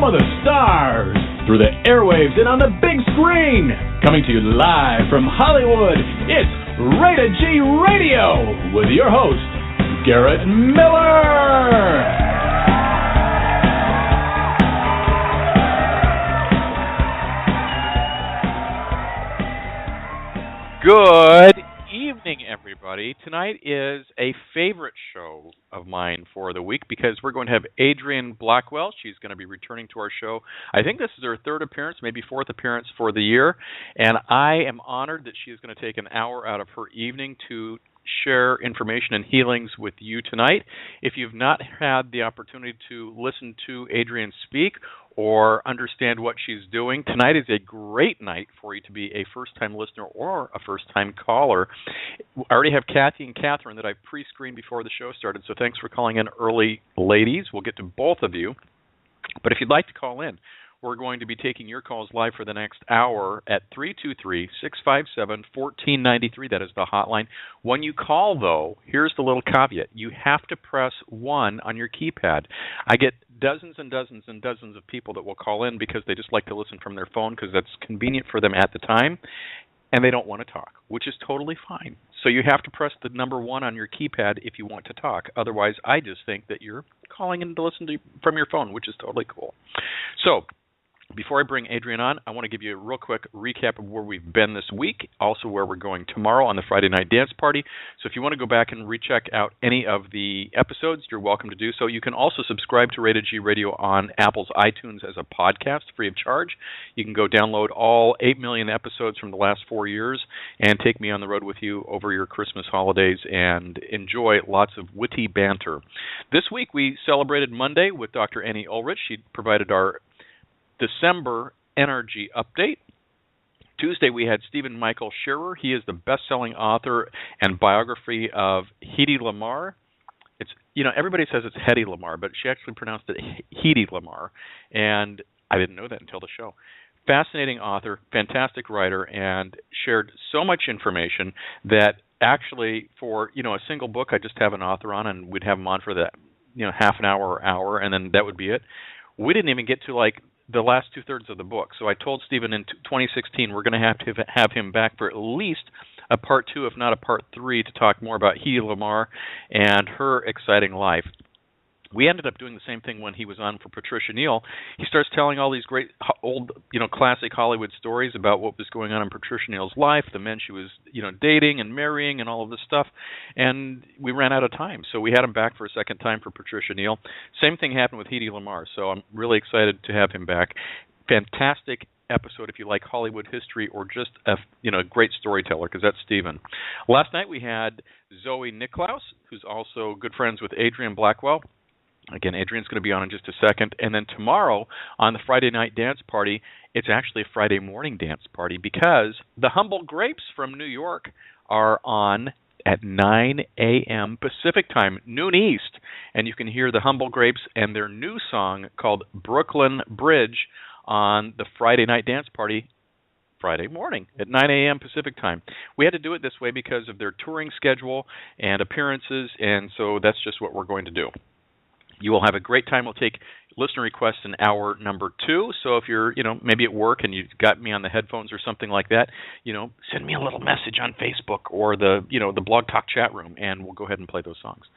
of the stars, through the airwaves and on the big screen. Coming to you live from Hollywood, it's Rated G Radio with your host, Garrett Miller. Good evening, everybody. Tonight is a favorite show of mine for the week because we're going to have Adrien Blackwell. She's going to be returning to our show. I think this is her third appearance, maybe fourth appearance for the year, and I am honored that she is going to take an hour out of her evening to share information and healings with you tonight. If you've not had the opportunity to listen to Adrien speak or understand what she's doing, tonight is a great night for you to be a first-time listener or a first-time caller. I already have Kathy and Catherine that I've pre-screened before the show started, so thanks for calling in early, ladies. We'll get to both of you. But if you'd like to call in, we're going to be taking your calls live for the next hour at 323-657-1493. That is the hotline. When you call, though, here's the little caveat. You have to press 1 on your keypad. I get dozens and dozens and dozens of people that will call in because they just like to listen from their phone because that's convenient for them at the time, and they don't want to talk, which is totally fine. So you have to press the number 1 on your keypad if you want to talk. Otherwise, I just think that you're calling in to listen to from your phone, which is totally cool. So before I bring Adrien on, I want to give you a real quick recap of where we've been this week, also where we're going tomorrow on the Friday Night Dance Party. So if you want to go back and recheck out any of the episodes, you're welcome to do so. You can also subscribe to Rated G Radio on Apple's iTunes as a podcast free of charge. You can go download all 8 million episodes from the last 4 years and take me on the road with you over your Christmas holidays and enjoy lots of witty banter. This week we celebrated Monday with Dr. Annie Ulrich. She provided our December energy update. Tuesday we had Stephen Michael Shearer. He is the best-selling author and biography of Hedy Lamarr. It's, everybody says it's Hedy Lamarr, but she actually pronounced it Hedy Lamarr, and I didn't know that until the show. Fascinating author, fantastic writer, and shared so much information that actually for a single book I just have an author on, and we'd have him on for that half an hour or hour, and then that would be it. We didn't even get to the last 2/3 of the book. So I told Stephen in 2016 we're going to have him back for at least a part 2, if not a part 3, to talk more about Hedy Lamarr and her exciting life. We ended up doing the same thing when he was on for Patricia Neal. He starts telling all these great old, classic Hollywood stories about what was going on in Patricia Neal's life, the men she was, dating and marrying and all of this stuff. And we ran out of time. So we had him back for a second time for Patricia Neal. Same thing happened with Hedy Lamarr. So I'm really excited to have him back. Fantastic episode if you like Hollywood history or just a great storyteller, because that's Stephen. Last night we had Zoe Nicklaus, who's also good friends with Adrien Blackwell. Again, Adrien's going to be on in just a second. And then tomorrow on the Friday Night Dance Party, it's actually a Friday morning dance party because the Humble Grapes from New York are on at 9 a.m. Pacific time, noon East. And you can hear the Humble Grapes and their new song called Brooklyn Bridge on the Friday Night Dance Party Friday morning at 9 a.m. Pacific time. We had to do it this way because of their touring schedule and appearances, and so that's just what we're going to do. You will have a great time. We'll take listener requests in hour number 2. So if you're, maybe at work and you've got me on the headphones or something like that, send me a little message on Facebook or the Blog Talk chat room, and we'll go ahead and play those songs.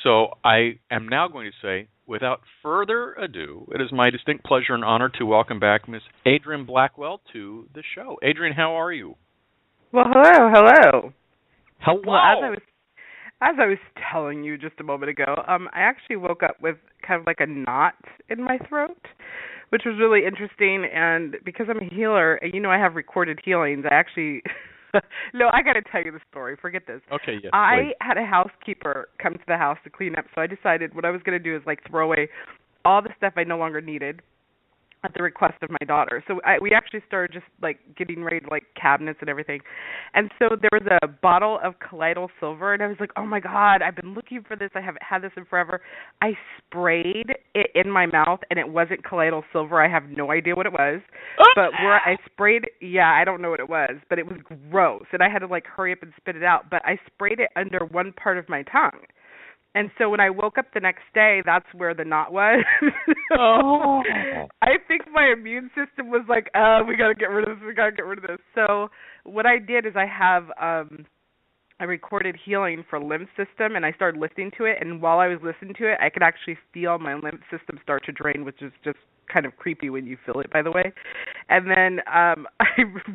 So I am now going to say, without further ado, it is my distinct pleasure and honor to welcome back Miss Adrien Blackwell to the show. Adrien, how are you? Well, hello. Hello. Well, as I was telling you just a moment ago, I actually woke up with kind of like a knot in my throat, which was really interesting. And because I'm a healer, and I have recorded healings, I actually no, I got to tell you the story. Forget this. Okay, yes. I had a housekeeper come to the house to clean up, so I decided what I was going to do is throw away all the stuff I no longer needed at the request of my daughter. So we actually started just getting ready to cabinets and everything. And so there was a bottle of colloidal silver, and I was like, oh my God, I've been looking for this. I haven't had this in forever. I sprayed it in my mouth, and it wasn't colloidal silver. I have no idea what it was. But where I sprayed, I don't know what it was, but it was gross. And I had to hurry up and spit it out. But I sprayed it under one part of my tongue. And so when I woke up the next day, that's where the knot was. Oh. I think my immune system was like, we got to get rid of this. So what I did is I recorded healing for lymph system, and I started listening to it. And while I was listening to it, I could actually feel my lymph system start to drain, which is just kind of creepy when you feel it, by the way. And then I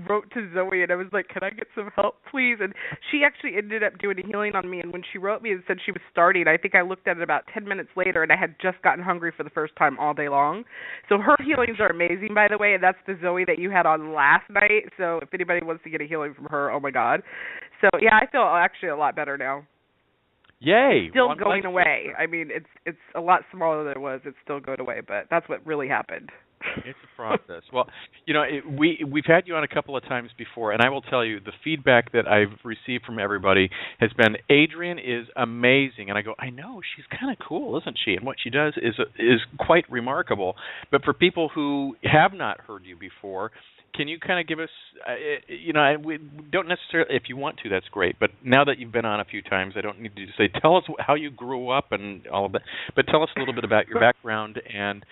wrote to Zoe, and I was like, can I get some help, please? And she actually ended up doing a healing on me. And when she wrote me and said she was starting, I think I looked at it about 10 minutes later, and I had just gotten hungry for the first time all day long. So her healings are amazing, by the way, and that's the Zoe that you had on last night. So if anybody wants to get a healing from her, oh, my God. So, yeah, I feel actually a lot better now. Yay! It's still going away. I mean, it's a lot smaller than it was. It's still going away, but that's what really happened. It's a process. Well, we've had you on a couple of times before, and I will tell you the feedback that I've received from everybody has been, Adrien is amazing. And I go, I know, she's kind of cool, isn't she? And what she does is quite remarkable. But for people who have not heard you before, can you kind of give us, we don't necessarily, if you want to, that's great. But now that you've been on a few times, I don't need to say, tell us how you grew up and all of that. But tell us a little bit about your background and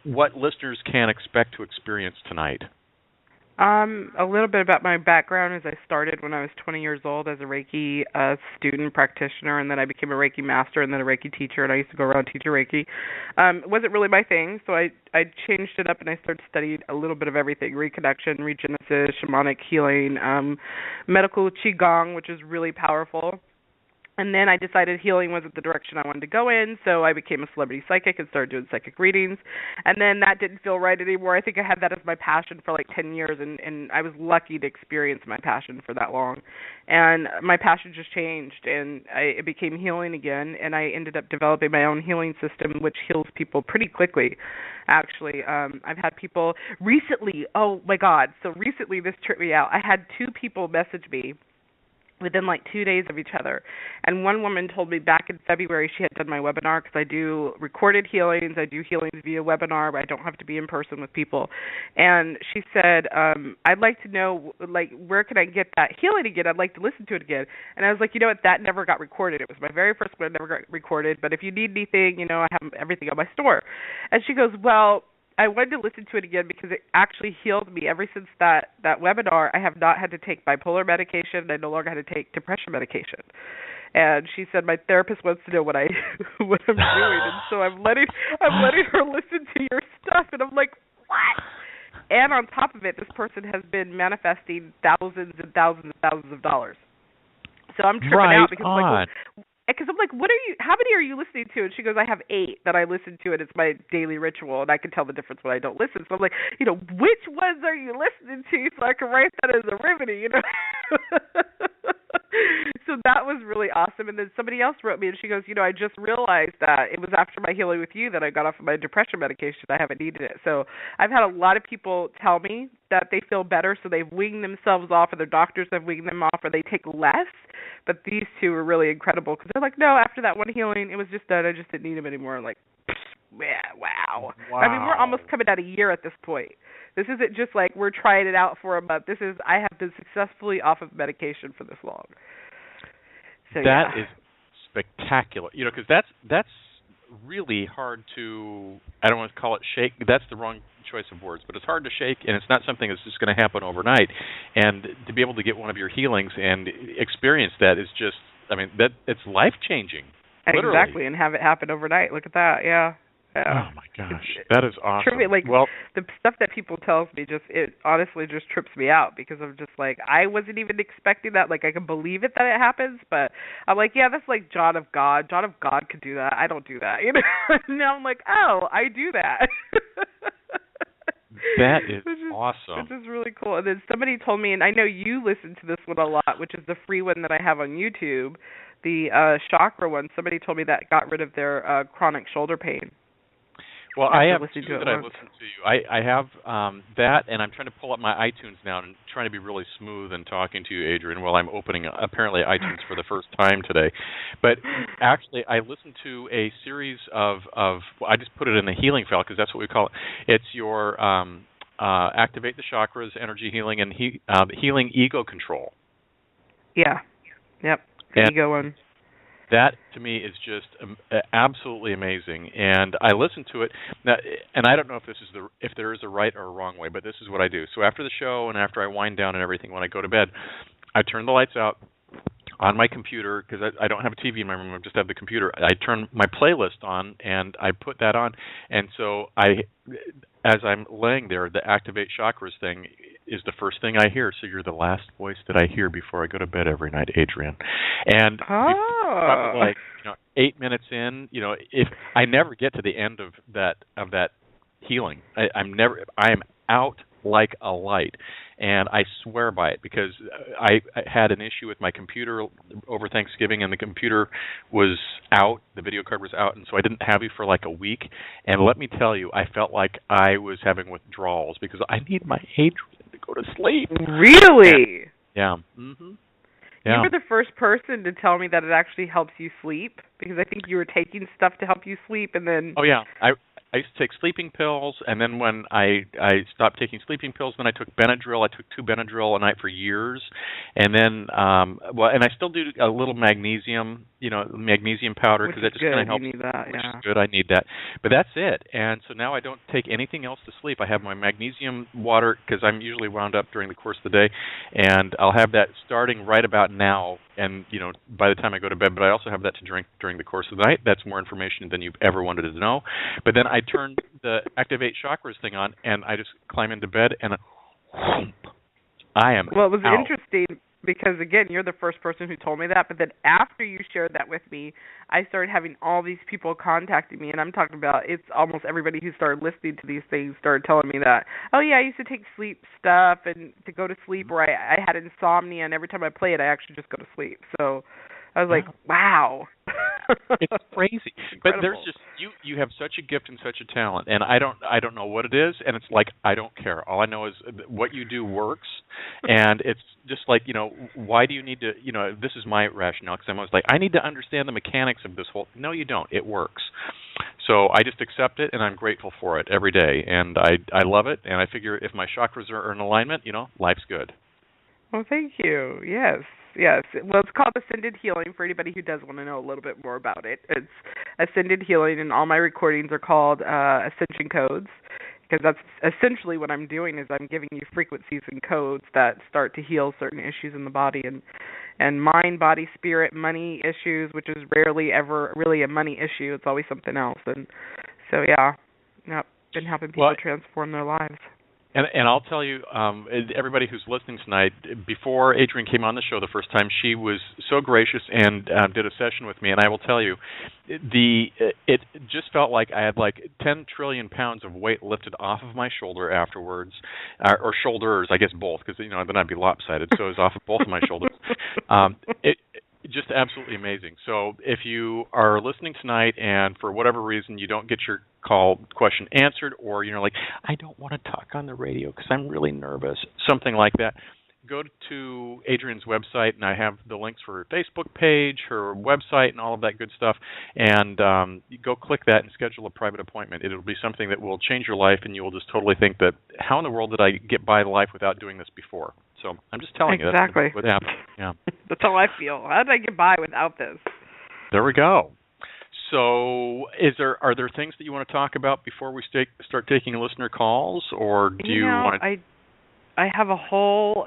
what listeners can expect to experience tonight. A little bit about my background is I started when I was 20 years old as a Reiki student practitioner, and then I became a Reiki master and then a Reiki teacher, and I used to go around teaching Reiki. It wasn't really my thing, so I changed it up and I started studying a little bit of everything: reconnection, regenesis, shamanic healing, medical qigong, which is really powerful. And then I decided healing wasn't the direction I wanted to go in, so I became a celebrity psychic and started doing psychic readings. And then that didn't feel right anymore. I think I had that as my passion for like 10 years, and I was lucky to experience my passion for that long. And my passion just changed, and it became healing again, and I ended up developing my own healing system, which heals people pretty quickly, actually. I've had people recently, oh my God, so recently this tripped me out. I had 2 people message me within like 2 days of each other. And one woman told me back in February she had done my webinar, because I do recorded healings, I do healings via webinar, but I don't have to be in person with people. And she said, I'd like to know, like, where can I get that healing again? I'd like to listen to it again. And I was like, you know what, that never got recorded. It was my very first one, never got recorded. But if you need anything, I have everything on my store. And she goes, well, I wanted to listen to it again because it actually healed me. Ever since that webinar, I have not had to take bipolar medication. I no longer had to take depression medication. And she said, my therapist wants to know what I'm doing, and so I'm letting her listen to your stuff. And I'm like, what? And on top of it, this person has been manifesting thousands and thousands and thousands of dollars. So I'm tripping out because I'm like, how many are you listening to? And she goes, I have 8 that I listen to, and it's my daily ritual, and I can tell the difference when I don't listen. So I'm like, which ones are you listening to so I can write that as a remedy, So that was really awesome. And then somebody else wrote me, and she goes, I just realized that it was after my healing with you that I got off of my depression medication. I haven't needed it. So I've had a lot of people tell me that they feel better, so they've weaned themselves off, or their doctors have weaned them off, or they take less. But these 2 were really incredible, because they're like, no, after that one healing, it was just done. I just didn't need them anymore. I'm like, yeah, wow. I mean, we're almost coming at a year at this point. This isn't just like we're trying it out for a month. I have been successfully off of medication for this long. So, that is spectacular. Because that's really hard to, I don't want to call it shake. That's the wrong choice of words, but it's hard to shake, and it's not something that's just going to happen overnight. And to be able to get one of your healings and experience that is just, it's life-changing. Literally. Exactly, and have it happen overnight. Look at that, yeah. Oh my gosh, that is awesome. Truly, the stuff that people tells me it honestly just trips me out, because I'm just like, I wasn't even expecting that. Like, I can believe it that it happens, but I'm like, yeah, that's like John of God. John of God could do that. I don't do that. Now I'm like, oh, I do that. That is awesome. Which is really cool. And then somebody told me, and I know you listen to this one a lot, which is the free one that I have on YouTube, the chakra one. Somebody told me that got rid of their chronic shoulder pain. Well, I have 2 that I've listened to you. I have that, and I'm trying to pull up my iTunes now and trying to be really smooth and talking to you, Adrien, while I'm opening, apparently, iTunes for the first time today. But actually, I listened to a series of I just put it in the healing file, because that's what we call it. It's your Activate the Chakras, Energy Healing, and Healing Ego Control. Yeah. Yep. The ego one. That to me is just absolutely amazing, and I listen to it. Now, and I don't know if there is a right or a wrong way, but this is what I do. So after the show and after I wind down and everything, when I go to bed, I turn the lights out on my computer because I don't have a TV in my room. I just have the computer. I turn my playlist on and I put that on, and so as I'm laying there, the Activate Chakras thing is the first thing I hear. So you're the last voice that I hear before I go to bed every night, Adrien. And probably like 8 minutes in, if I never get to the end of that healing, I am out like a light, and I swear by it because I had an issue with my computer over Thanksgiving, and the computer was out, the video card was out, and so I didn't have it for like a week. And let me tell you, I felt like I was having withdrawals because I need my Adrien to go to sleep. Really? Yeah. Mm-hmm. Yeah. You were the first person to tell me that it actually helps you sleep, because I think you were taking stuff to help you sleep, and then... Oh, yeah. I used to take sleeping pills, and then when I stopped taking sleeping pills, then I took Benadryl. I took 2 Benadryl a night for years, and then and I still do a little magnesium, magnesium powder, because that just kind of helps. You need that, which is good. I need that, but that's it. And so now I don't take anything else to sleep. I have my magnesium water because I'm usually wound up during the course of the day, and I'll have that starting right about now. And by the time I go to bed, but I also have that to drink during the course of the night. That's more information than you've ever wanted to know. But then I turn the Activate Chakras thing on, and I just climb into bed, and I am. Well, it was out. interesting because, again, you're the first person who told me that. But then after you shared that with me, I started having all these people contacting me, and I'm talking about it's almost everybody who started listening to these things started telling me that, oh, yeah, I used to take sleep stuff and to go to sleep, or I had insomnia, and every time I play it, I actually just go to sleep. So I was like, wow. It's crazy. But there's just you have such a gift and such a talent, and I don't know what it is, and it's like I don't care. All I know is what you do works, and it's just like, why do you need to, this is my rationale, because I'm always like, I need to understand the mechanics of this whole. No, you don't. It works. So I just accept it, and I'm grateful for it every day, and I love it, and I figure if my chakras are in alignment, life's good. Well, thank you. Yes. Well, it's called Ascended Healing for anybody who does want to know a little bit more about it. It's Ascended Healing, and all my recordings are called Ascension Codes, because that's essentially what I'm doing is I'm giving you frequencies and codes that start to heal certain issues in the body and mind, body, spirit, money issues, which is rarely ever really a money issue. It's always something else. And so, been helping people transform their lives. And I'll tell you, everybody who's listening tonight, before Adrien came on the show the first time, she was so gracious and did a session with me. And I will tell you, it just felt like I had like 10 trillion pounds of weight lifted off of my shoulder afterwards, or shoulders, I guess both, because then I'd be lopsided. So it was off of both of my shoulders. Just absolutely amazing. So if you are listening tonight and for whatever reason you don't get your question answered, or you're like, I don't want to talk on the radio because I'm really nervous, something like that, go to Adrien's website, and I have the links for her Facebook page, her website, and all of that good stuff. And you go click that and schedule a private appointment. It'll be something that will change your life, and you will just totally think that, how in the world did I get by life without doing this before? So I'm just telling you, that's what happened. Yeah. That's how I feel. How did I get by without this? There we go. So are there things that you want to talk about before we start taking listener calls, or do you want to... I have a whole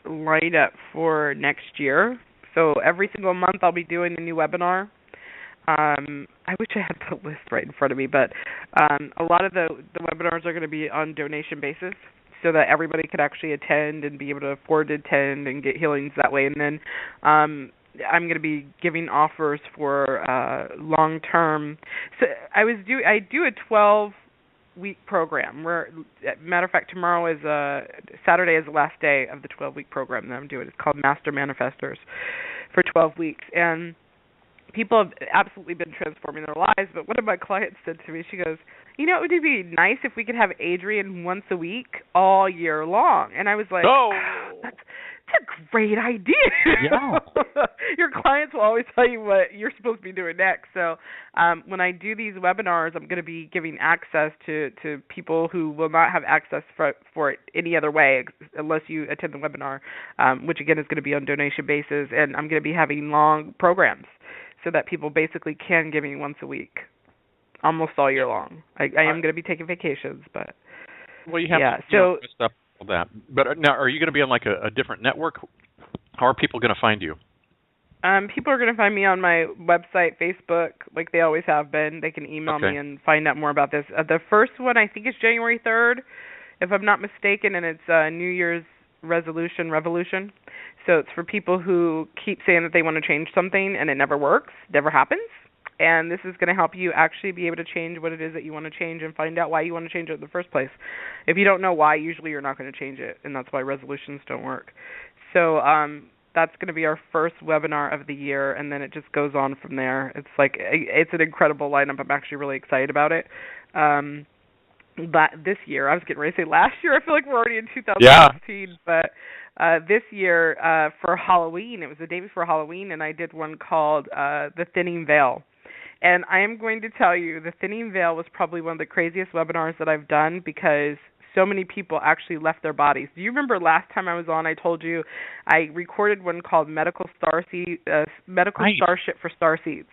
lineup for next year. So every single month I'll be doing a new webinar. I wish I had the list right in front of me, but a lot of the webinars are going to be on donation basis, so that everybody could actually attend and be able to afford to attend and get healings that way. And then I'm going to be giving offers for long-term. So I do a 12-week program. Matter of fact, tomorrow is Saturday is the last day of the 12-week program that I'm doing. It's called Master Manifestors for 12 weeks, and people have absolutely been transforming their lives. But one of my clients said to me, she goes, it would be nice if we could have Adrien once a week all year long. And I was like, that's a great idea. Yeah. Your clients will always tell you what you're supposed to be doing next. So when I do these webinars, I'm going to be giving access to people who will not have access for it any other way unless you attend the webinar, which, again, is going to be on donation basis. And I'm going to be having long programs. so that people basically can give me once a week, almost all year long. I am going to be taking vacations, but well, you have to miss up all that. But now, are you going to be on like a different network? How are people going to find you? People are going to find me on my website, Facebook, like they always have been. They can email me and find out more about this. The first one, I think, is January 3rd, if I'm not mistaken, and it's New Year's revolution. So it's for people who keep saying that they want to change something and it never works, never happens. And this is going to help you actually be able to change what it is that you want to change and find out why you want to change it in the first place. If you don't know why, usually you're not going to change it, and that's why resolutions don't work. So that's going to be our first webinar of the year, and then it just goes on from there. It's an incredible lineup. I'm actually really excited about it. But this year, I was getting ready to say last year, I feel like we're already in 2016, but this year for Halloween, it was the day before Halloween, and I did one called The Thinning Veil. And I am going to tell you, The Thinning Veil was probably one of the craziest webinars that I've done because so many people actually left their bodies. Do you remember last time I was on, I told you I recorded one called Medical Starship for Starseeds.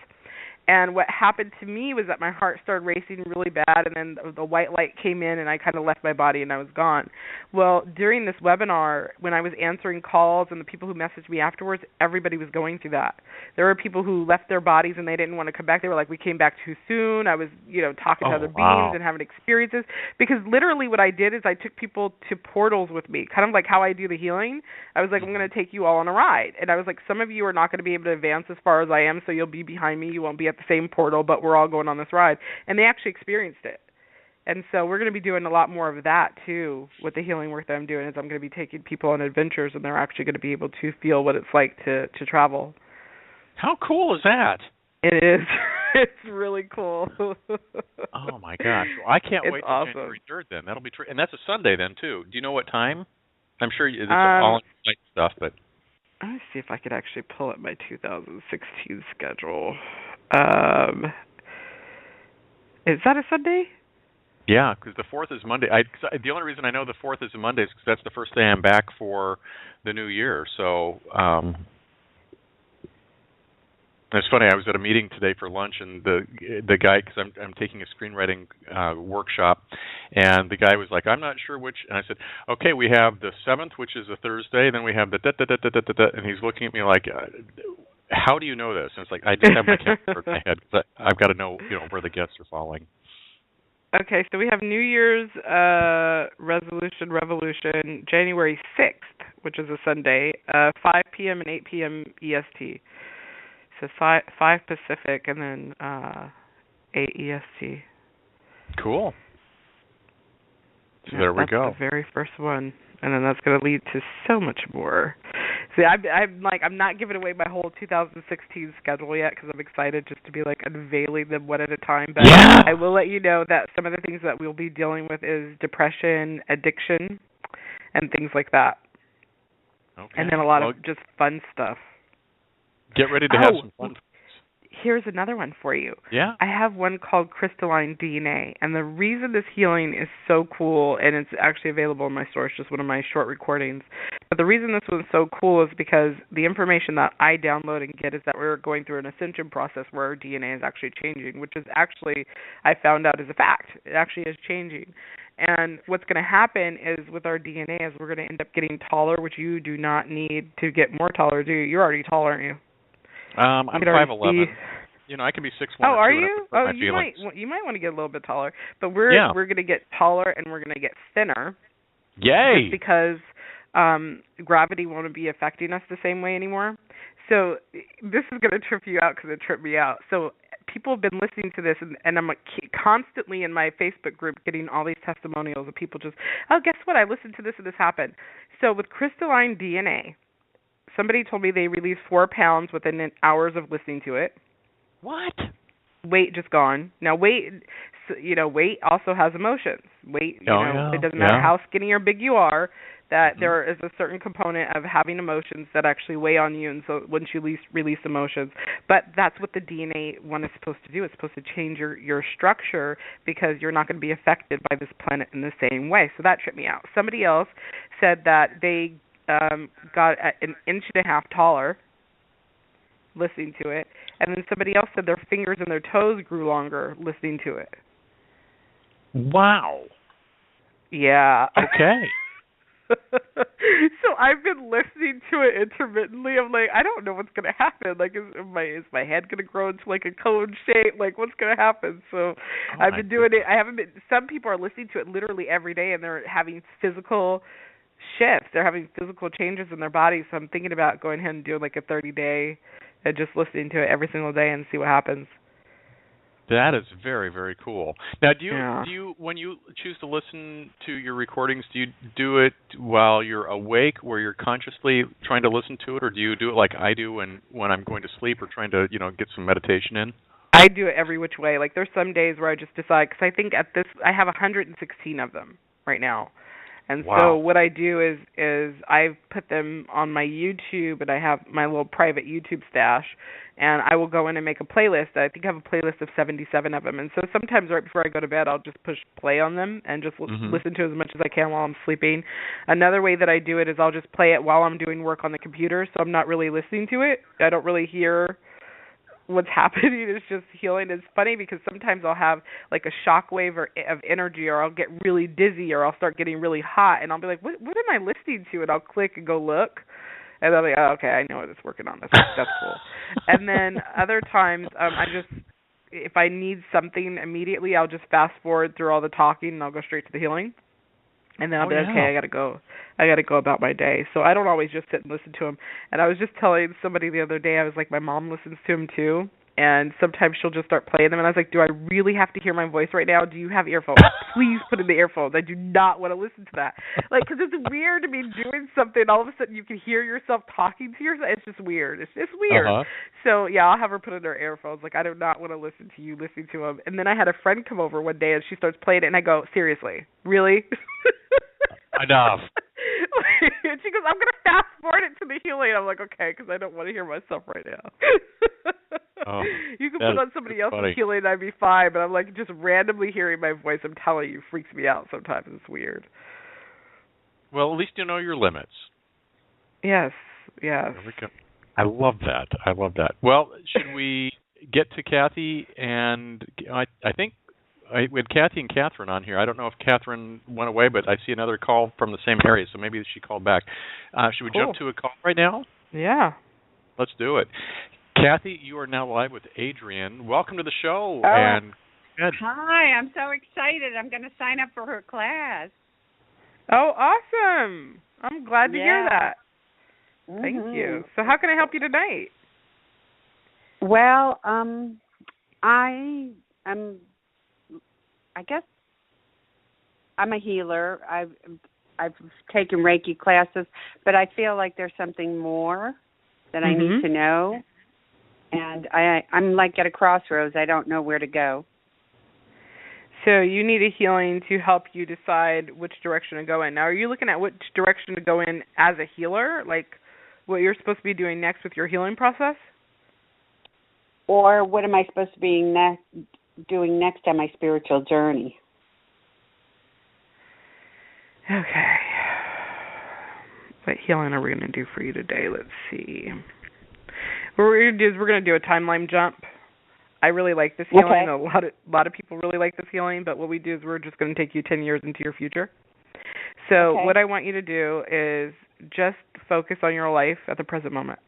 And what happened to me was that my heart started racing really bad, and then the white light came in, and I kind of left my body, and I was gone. Well, during this webinar, when I was answering calls and the people who messaged me afterwards, everybody was going through that. There were people who left their bodies, and they didn't want to come back. They were like, we came back too soon. I was, talking to other beings and having experiences. Because literally what I did is I took people to portals with me, kind of like how I do the healing. I was like, I'm going to take you all on a ride. And I was like, some of you are not going to be able to advance as far as I am, so you'll be behind me. You won't be at the same portal, but we're all going on this ride. And they actually experienced it. And so we're going to be doing a lot more of that, too, with the healing work that I'm doing, is I'm going to be taking people on adventures, and they're actually going to be able to feel what it's like to travel. How cool is that? It is. It's really cool. Oh, my gosh. Well, I can't wait till awesome. January 3rd then. That'll be and that's a Sunday then, too. Do you know what time? I'm sure it's all night stuff, but... Let me see if I could actually pull up my 2016 schedule. Is that a Sunday? Yeah, because the 4th is Monday. The only reason I know the 4th is a Monday is because that's the first day I'm back for the new year. So it's funny. I was at a meeting today for lunch, and the guy, because I'm taking a screenwriting workshop, and the guy was like, "I'm not sure which." And I said, "Okay, we have the 7th, which is a Thursday. Then we have the da. And he's looking at me like, "How do you know this?" And it's like, I just have my calendar in my head because I've got to know, where the guests are falling. Okay, so we have New Year's Revolution, January 6th, which is a Sunday, 5 p.m. and 8 p.m. EST. So 5 Pacific and then 8 EST. Cool. So there we go. That's the very first one, and then that's going to lead to so much more. See, I'm not giving away my whole 2016 schedule yet because I'm excited just to be unveiling them one at a time. But yeah. I will let you know that some of the things that we'll be dealing with is depression, addiction, and things like that. Okay. And then a lot of just fun stuff. Get ready to have some fun. Here's another one for you. Yeah. I have one called Crystalline DNA, and the reason this healing is so cool, and it's actually available in my store, it's just one of my short recordings, but the reason this one's so cool is because the information that I download and get is that we're going through an ascension process where our DNA is actually changing, which is actually, I found out, is a fact. It actually is changing. And what's going to happen is with our DNA is we're going to end up getting taller, which you do not need to get more taller, do you? You're already tall, aren't you? I'm 5'11". I can be 6'1". Oh, are you? Oh, you might want to get a little bit taller. But we're going to get taller and we're going to get thinner. Yay! Just because gravity won't be affecting us the same way anymore. So this is going to trip you out because it tripped me out. So people have been listening to this, and I'm constantly in my Facebook group getting all these testimonials of people just, oh, guess what? I listened to this and this happened. So with crystalline DNA, somebody told me they released 4 pounds within hours of listening to it. What? Weight just gone. Now, weight also has emotions. Weight, it doesn't matter how skinny or big you are, that there is a certain component of having emotions that actually weigh on you, and so once you release emotions. But that's what the DNA one is supposed to do. It's supposed to change your structure because you're not going to be affected by this planet in the same way. So that tripped me out. Somebody else said that they got an inch and a half taller listening to it. And then somebody else said their fingers and their toes grew longer listening to it. Wow. Yeah. Okay. So I've been listening to it intermittently. I'm like, I don't know what's gonna happen. Like, is my head gonna grow into like a cone shape? Like, what's gonna happen? So I've been doing it. I haven't been. Some people are listening to it literally every day, and they're having physical shifts. They're having physical changes in their body. So I'm thinking about going ahead and doing like a 30-day and just listening to it every single day and see what happens. That is very, very cool. Now, do you when you choose to listen to your recordings, do you do it while you're awake, where you're consciously trying to listen to it, or do you do it like I do when I'm going to sleep or trying to, get some meditation in? I do it every which way. Like, there's some days where I just decide, because I think I have 116 of them right now. And so what I do is I put them on my YouTube, and I have my little private YouTube stash, and I will go in and make a playlist. I think I have a playlist of 77 of them. And so sometimes right before I go to bed, I'll just push play on them and just listen to as much as I can while I'm sleeping. Another way that I do it is I'll just play it while I'm doing work on the computer, so I'm not really listening to it. I don't really hear what's happening. It's just healing. It's funny because sometimes I'll have like a shock wave of energy, or I'll get really dizzy, or I'll start getting really hot, and I'll be like, what am I listening to? And I'll click and go look, and I'll be like, oh, okay, I know what it's working on. That's cool. And then other times if I need something immediately, I'll just fast forward through all the talking, and I'll go straight to the healing. And then I'll be like, okay, I gotta go about my day. So I don't always just sit and listen to him. And I was just telling somebody the other day, I was like, my mom listens to him too, and sometimes she'll just start playing them, and I was like, do I really have to hear my voice right now? Do you have earphones? Please put in the earphones. I do not want to listen to that. Like, because it's weird to be doing something, all of a sudden you can hear yourself talking to yourself. It's just weird. It's just weird. So, yeah, I'll have her put in her earphones. Like, I do not want to listen to you listening to him. And then I had a friend come over one day, and she starts playing it, and I go, seriously? Really? Enough. And she goes, I'm going to fast forward it to the healing. I'm like, okay, because I don't want to hear myself right now. You can put on somebody else's healing and I'd be fine, but I'm like, just randomly hearing my voice, I'm telling you, freaks me out sometimes. It's weird. Well, at least you know your limits. Yes. There we go. I love that. Well, should we get to Kathy? And I think we had Kathy and Catherine on here. I don't know if Catherine went away, but I see another call from the same area, so maybe she called back. Should we jump to a call right now? Yeah. Let's do it. Kathy, you are now live with Adrien. Welcome to the show. Hi, I'm so excited. I'm going to sign up for her class. Oh, awesome. I'm glad to hear that. Thank you. So how can I help you tonight? Well, I guess I'm a healer. I've taken Reiki classes, but I feel like there's something more that I need to know. And I'm like at a crossroads. I don't know where to go. So you need a healing to help you decide which direction to go in. Now, are you looking at which direction to go in as a healer, like what you're supposed to be doing next with your healing process? Or what am I supposed to be doing next on my spiritual journey? Okay. What healing are we going to do for you today? Let's see. What we're going to do is we're going to do a timeline jump. I really like this healing. Okay. A lot of people really like this healing, but what we do is we're just going to take you 10 years into your future. So what I want you to do is just focus on your life at the present moment.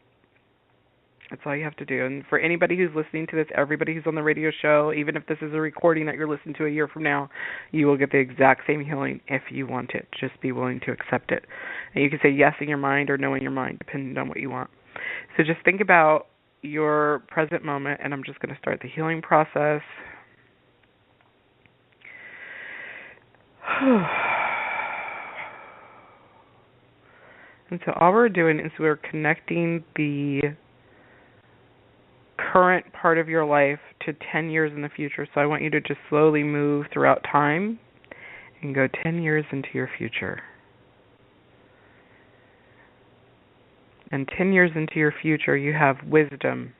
That's all you have to do. And for anybody who's listening to this, everybody who's on the radio show, even if this is a recording that you're listening to a year from now, you will get the exact same healing if you want it. Just be willing to accept it. And you can say yes in your mind or no in your mind, depending on what you want. So just think about your present moment, and I'm just going to start the healing process. And so all we're doing is we're connecting the current part of your life to 10 years in the future. So I want you to just slowly move throughout time and go 10 years into your future. And 10 years into your future, you have wisdom,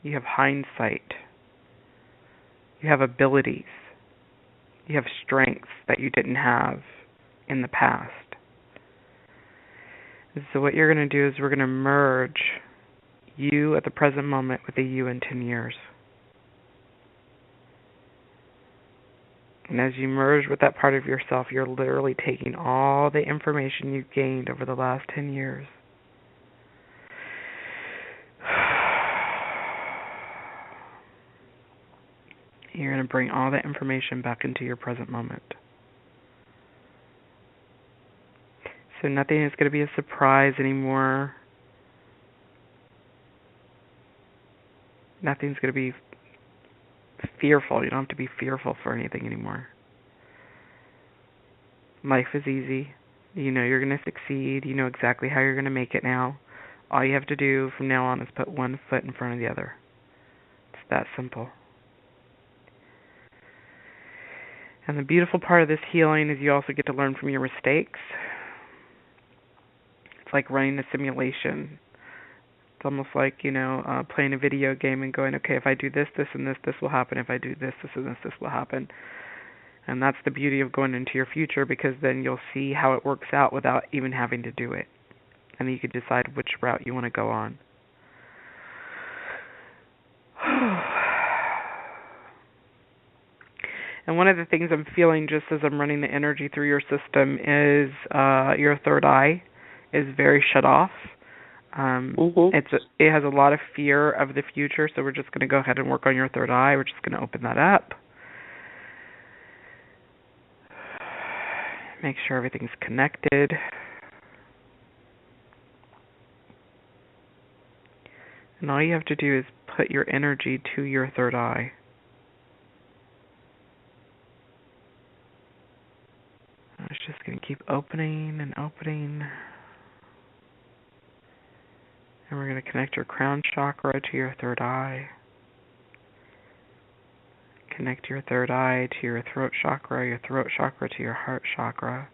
you have hindsight, you have abilities, you have strengths that you didn't have in the past. And so what you're going to do is we're going to merge you at the present moment with a you in 10 years. And as you merge with that part of yourself, you're literally taking all the information you've gained over the last 10 years. You're going to bring all that information back into your present moment. So nothing is going to be a surprise anymore. Nothing's going to be fearful. You don't have to be fearful for anything anymore. Life is easy. You know you're going to succeed. You know exactly how you're going to make it now. All you have to do from now on is put one foot in front of the other. It's that simple. And the beautiful part of this healing is you also get to learn from your mistakes. It's like running a simulation. It's almost like, playing a video game and going, okay, if I do this, this, and this, this will happen. If I do this, this, and this will happen. And that's the beauty of going into your future, because then you'll see how it works out without even having to do it. And then you can decide which route you want to go on. And one of the things I'm feeling just as I'm running the energy through your system is your third eye is very shut off. It has a lot of fear of the future, so we're just going to go ahead and work on your third eye. We're just going to open that up. Make sure everything's connected. And all you have to do is put your energy to your third eye. It's just going to keep opening and opening. And we're going to connect your crown chakra to your third eye. Connect your third eye to your throat chakra to your heart chakra.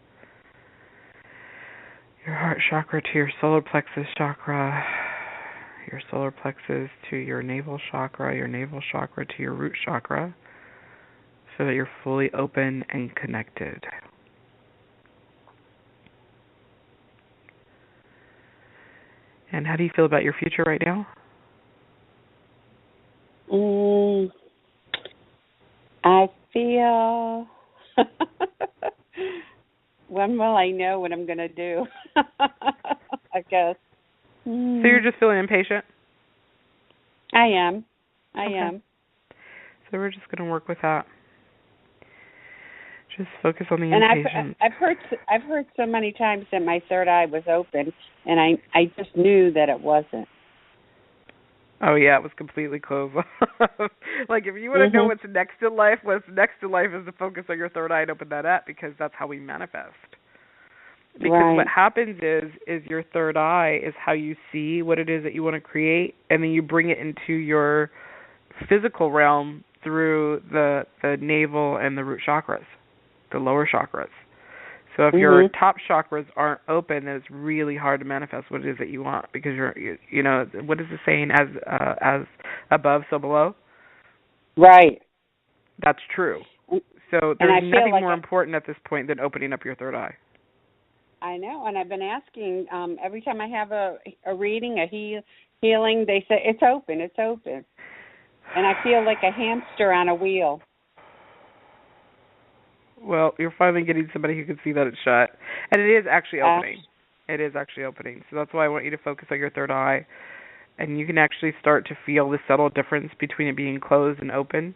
Your heart chakra to your solar plexus chakra. Your solar plexus to your navel chakra to your root chakra, so that you're fully open and connected. And how do you feel about your future right now? I feel... when will I know what I'm going to do? I guess. So you're just feeling impatient? I am. I am. So we're just going to work with that. Just focus on the impatience. And I've heard so many times that my third eye was open, and I just knew that it wasn't. Oh yeah, it was completely closed off. Like if you want to know what's next in life is to focus on your third eye and open that up, because that's how we manifest. Because what happens is your third eye is how you see what it is that you want to create, and then you bring it into your physical realm through the navel and the root chakras, the lower chakras. So if your top chakras aren't open, then it's really hard to manifest what it is that you want, because what is the saying, as above, so below? Right. That's true. So there's nothing more important at this point than opening up your third eye. I know, and I've been asking every time I have a reading, a healing, they say, it's open. And I feel like a hamster on a wheel. Well, you're finally getting somebody who can see that it's shut. And it is actually opening. It is actually opening. So that's why I want you to focus on your third eye. And you can actually start to feel the subtle difference between it being closed and open.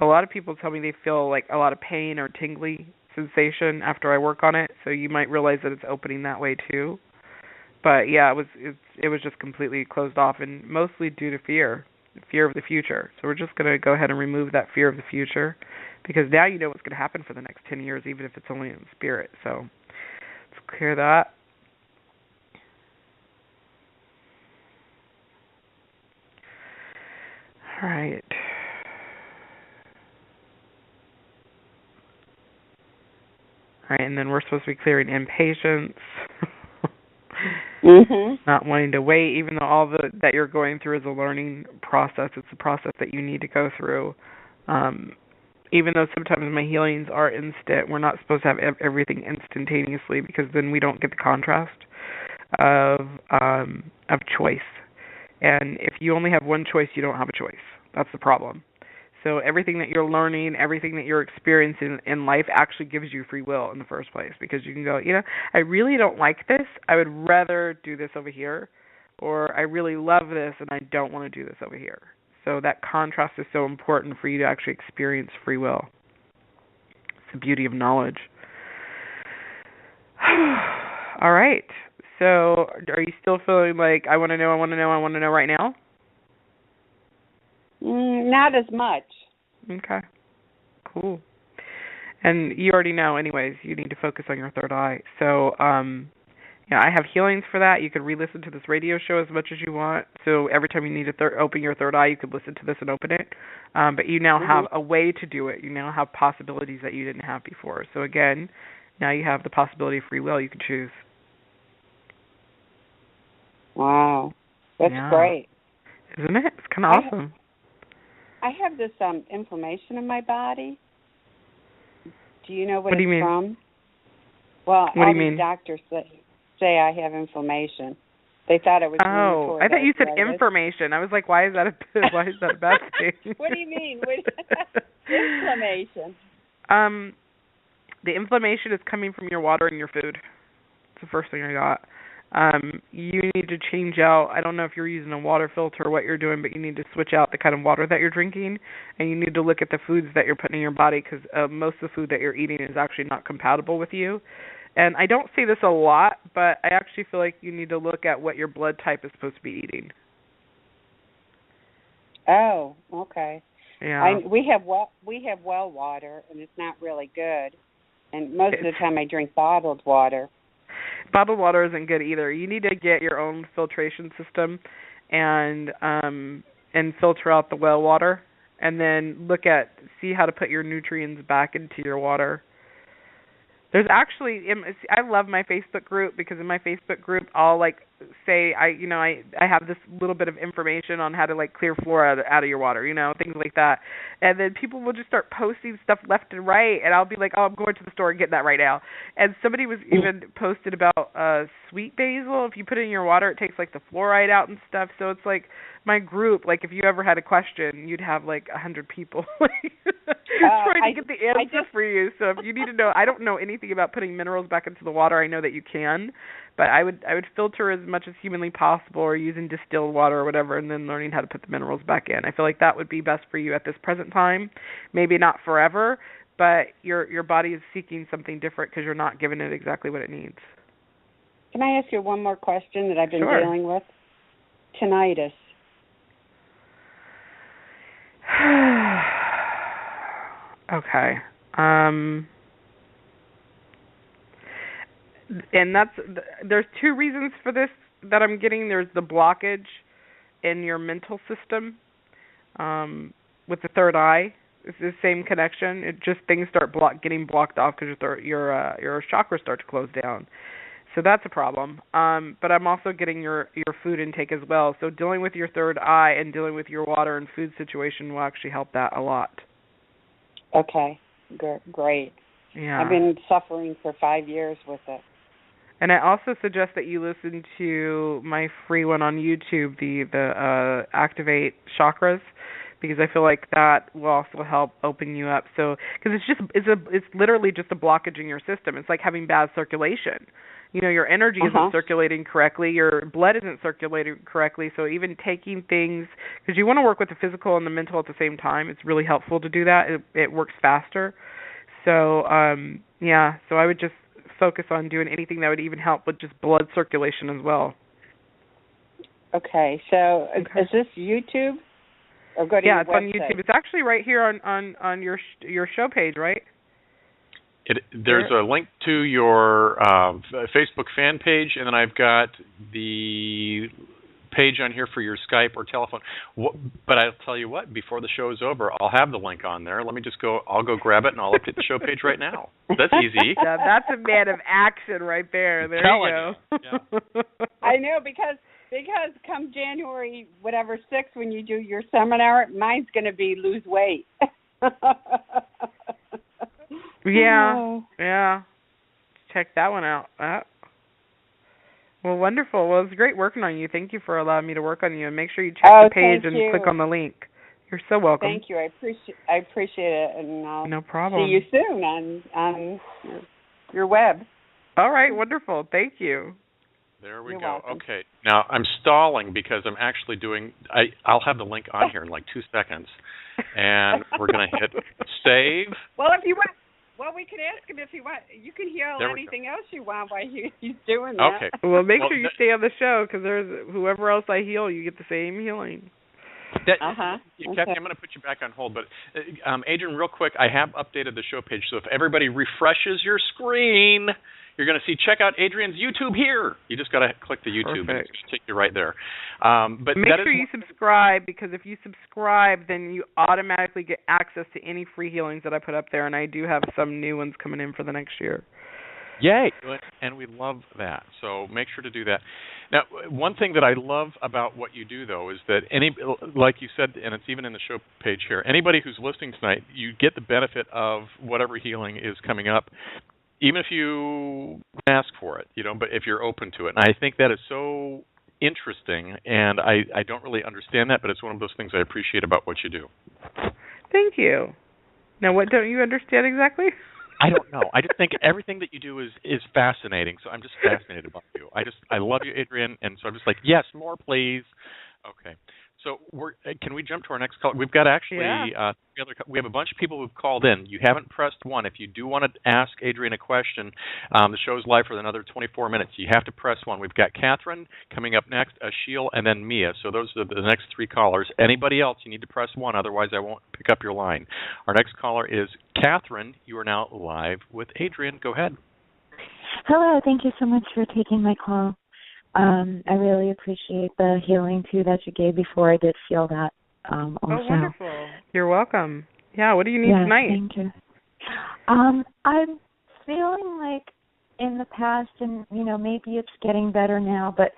A lot of people tell me they feel like a lot of pain or tingly sensation after I work on it. So you might realize that it's opening that way too. But yeah, it was just completely closed off, and mostly due to fear of the future. So we're just going to go ahead and remove that fear of the future, because now you know what's going to happen for the next 10 years, even if it's only in spirit. So let's clear that. All right. All right, and then we're supposed to be clearing impatience. Not wanting to wait, even though all that you're going through is a learning process. It's a process that you need to go through. Even though sometimes my healings are instant, we're not supposed to have everything instantaneously, because then we don't get the contrast of choice. And if you only have one choice, you don't have a choice. That's the problem. So everything that you're learning, everything that you're experiencing in life actually gives you free will in the first place, because you can go, I really don't like this. I would rather do this over here, or I really love this and I don't want to do this over here. So that contrast is so important for you to actually experience free will. It's the beauty of knowledge. All right. So are you still feeling like I want to know right now? Not as much. Okay. Cool. And you already know anyways, you need to focus on your third eye. So I have healings for that. You can re-listen to this radio show as much as you want. So every time you need to open your third eye, you could listen to this and open it. But you now have a way to do it. You now have possibilities that you didn't have before. So again, now you have the possibility of free will. You can choose. Wow. That's great. Isn't it? It's kind of awesome. I have this inflammation in my body. Do you know what do you mean? From? Well, what do you mean? Doctors say I have inflammation. They thought it was rheumatoid I thought you said arthritis. information. I was like, why is that a bad thing? What do you mean? Inflammation. The inflammation is coming from your water and your food. It's the first thing I got. You need to change out, I don't know if you're using a water filter or what you're doing, but you need to switch out the kind of water that you're drinking, and you need to look at the foods that you're putting in your body, because most of the food that you're eating is actually not compatible with you. And I don't say this a lot, but I actually feel like you need to look at what your blood type is supposed to be eating. Oh, okay. Yeah. We have well water, and it's not really good. And most of the time I drink bottled water. Bottled water isn't good either. You need to get your own filtration system and filter out the well water, and then see how to put your nutrients back into your water. There's actually, I love my Facebook group, because in my Facebook group I'll say I have this little bit of information on how to clear fluoride out of your water, things like that. And then people will just start posting stuff left and right, and I'll be like, oh, I'm going to the store and getting that right now. And somebody was even posted about sweet basil. If you put it in your water, it takes the fluoride out and stuff. So it's my group, if you ever had a question, you'd have 100 people trying to get the answer for you. So if you need to know, I don't know anything about putting minerals back into the water. I know that you can, but I would filter as much as humanly possible, or using distilled water or whatever, and then learning how to put the minerals back in. I feel like that would be best for you at this present time. Maybe not forever, but your body is seeking something different because you're not giving it exactly what it needs. Can I ask you one more question that I've been Sure. dealing with? Tinnitus. Okay. And there's two reasons for this that I'm getting. There's the blockage in your mental system with the third eye. It's the same connection. It just things start getting blocked off because your chakras start to close down. So that's a problem. But I'm also getting your food intake as well. So dealing with your third eye and dealing with your water and food situation will actually help that a lot. Okay, great. Yeah. I've been suffering for 5 years with it. And I also suggest that you listen to my free one on YouTube, the Activate Chakras, because I feel like that will also help open you up. So, because it's literally just a blockage in your system. It's like having bad circulation. Your energy isn't circulating correctly, your blood isn't circulating correctly. So even taking things, because you want to work with the physical and the mental at the same time, it's really helpful to do that. It works faster. So so I would just focus on doing anything that would even help with just blood circulation as well. Okay, so is this YouTube? Or go to your it's website? on YouTube. It's actually right here on your show page, right? There's a link to your Facebook fan page, and then I've got the page on here for your Skype or telephone. But I'll tell you what, before the show is over, I'll have the link on there. Let me just I'll go grab it, and I'll update the show page right now. That's easy. Yeah, that's a man of action right there. There you go. Yeah. I know, because come January, 6th, when you do your seminar, mine's going to be lose weight. Yeah. Check that one out. Well, wonderful. Well, it's great working on you. Thank you for allowing me to work on you. And make sure you check the page and click on the link. You're so welcome. Thank you. I appreciate it, and I'll no problem. see you soon on your web. All right, wonderful. Thank you. There we You're go. welcome. Okay. Now I'm stalling because I'm actually doing. I'll have the link on here in like 2 seconds, and we're gonna hit save. Well, if you want. Well, we can ask him if you want. You can heal anything else you want while he's doing that. Okay. Well, make sure you stay on the show because there's whoever else I heal, you get the same healing. Kathy, I'm going to put you back on hold, but Adrien, real quick, I have updated the show page, so if everybody refreshes your screen, you're going to see, check out Adrien's YouTube here. You just got to click the YouTube, and it's going to take you right there. But make sure you subscribe, because if you subscribe, then you automatically get access to any free healings that I put up there, and I do have some new ones coming in for the next year. Yay! And we love that. So make sure to do that. Now, one thing that I love about what you do, though, is that like you said, and it's even in the show page here, anybody who's listening tonight, you get the benefit of whatever healing is coming up, even if you ask for it, but if you're open to it. And I think that is so interesting, and I don't really understand that, but it's one of those things I appreciate about what you do. Thank you. Now, what don't you understand exactly? I don't know. I just think everything that you do is fascinating. So I'm just fascinated about you. I love you, Adrien, and so I'm just like, yes, more, please. Okay. So can we jump to our next call? We've got actually we have a bunch of people who've called in. You haven't pressed 1. If you do want to ask Adrien a question, the show's live for another 24 minutes. You have to press 1. We've got Catherine coming up next, Ashil, and then Mia. So those are the next 3 callers. Anybody else, you need to press 1. Otherwise, I won't pick up your line. Our next caller is Catherine. You are now live with Adrien. Go ahead. Hello. Thank you so much for taking my call. I really appreciate the healing, too, that you gave before. I did feel that also. Oh, wonderful. You're welcome. Yeah, what do you need tonight? Thank you. I'm feeling like in the past, and, maybe it's getting better now, but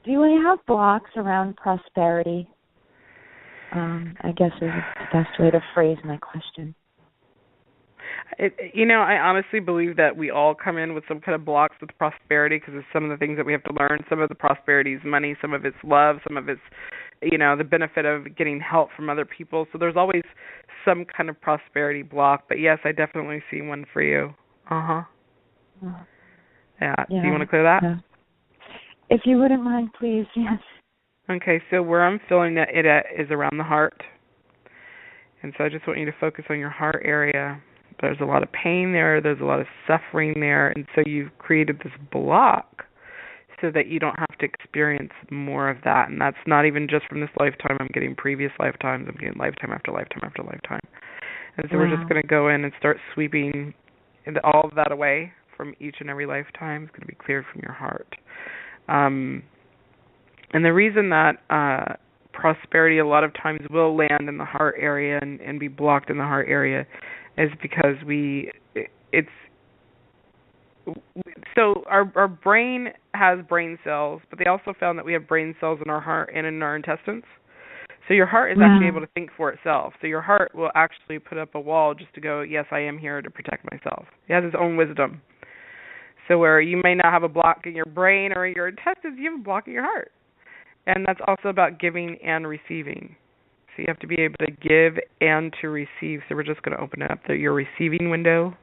do I have blocks around prosperity? I guess is the best way to phrase my question. I honestly believe that we all come in with some kind of blocks with prosperity because of some of the things that we have to learn. Some of the prosperity is money, some of it's love, some of it's, the benefit of getting help from other people. So there's always some kind of prosperity block. But yes, I definitely see one for you. Yeah. Do you want to clear that? Yeah. If you wouldn't mind, please, yes. Okay, so where I'm feeling that it is around the heart. And so I just want you to focus on your heart area. There's a lot of pain there. There's a lot of suffering there. And so you've created this block so that you don't have to experience more of that. And that's not even just from this lifetime. I'm getting previous lifetimes. I'm getting lifetime after lifetime after lifetime. And so we're just going to go in and start sweeping all of that away from each and every lifetime. It's going to be cleared from your heart. And the reason that prosperity a lot of times will land in the heart area and be blocked in the heart area is because our brain has brain cells, but they also found that we have brain cells in our heart and in our intestines. So your heart is actually able to think for itself. So your heart will actually put up a wall just to go, yes, I am here to protect myself. It has its own wisdom. So where you may not have a block in your brain or in your intestines, you have a block in your heart. And that's also about giving and receiving. So you have to be able to give and to receive. So we're just going to open up your receiving window.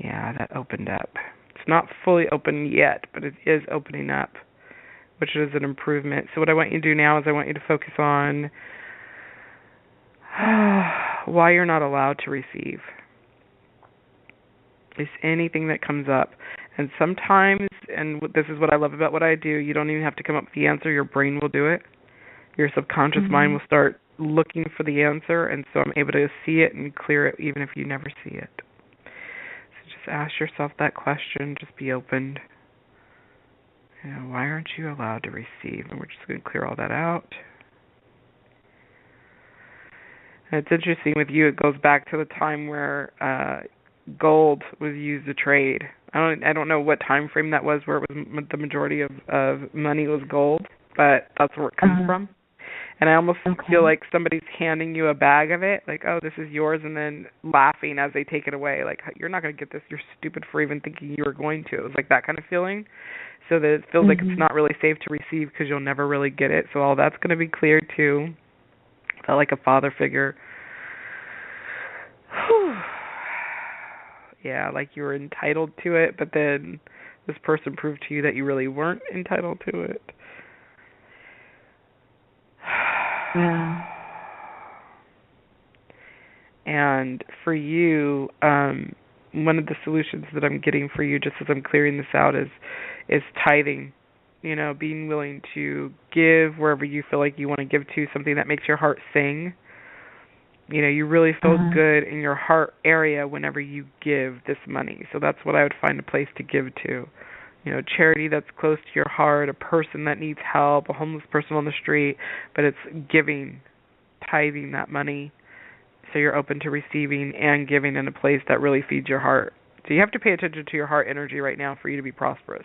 Yeah, that opened up. It's not fully open yet, but it is opening up, which is an improvement. So what I want you to do now is I want you to focus on why you're not allowed to receive. It's anything that comes up. And sometimes, and this is what I love about what I do, you don't even have to come up with the answer. Your brain will do it. Your subconscious mind will start looking for the answer, and so I'm able to see it and clear it even if you never see it. So just ask yourself that question. Just be open. Why aren't you allowed to receive? And we're just going to clear all that out. And it's interesting with you, it goes back to the time where gold was used to trade. I don't know what time frame that was where it was the majority of money was gold, but that's where it comes from. And I almost feel like somebody's handing you a bag of it, like, oh, this is yours, and then laughing as they take it away, like, you're not going to get this, you're stupid for even thinking you were going to. It was like that kind of feeling. So that it feels like it's not really safe to receive because you'll never really get it. So all that's going to be cleared too. Felt like a father figure. Yeah, like you were entitled to it, but then this person proved to you that you really weren't entitled to it. Yeah. And for you, one of the solutions that I'm getting for you, just as I'm clearing this out, is tithing. You know, being willing to give wherever you feel like you want to give to, something that makes your heart sing. You know, you really feel good in your heart area whenever you give this money. So that's what I would find a place to give to. You know, charity that's close to your heart, a person that needs help, a homeless person on the street, but it's giving, tithing that money so you're open to receiving and giving in a place that really feeds your heart. So you have to pay attention to your heart energy right now for you to be prosperous.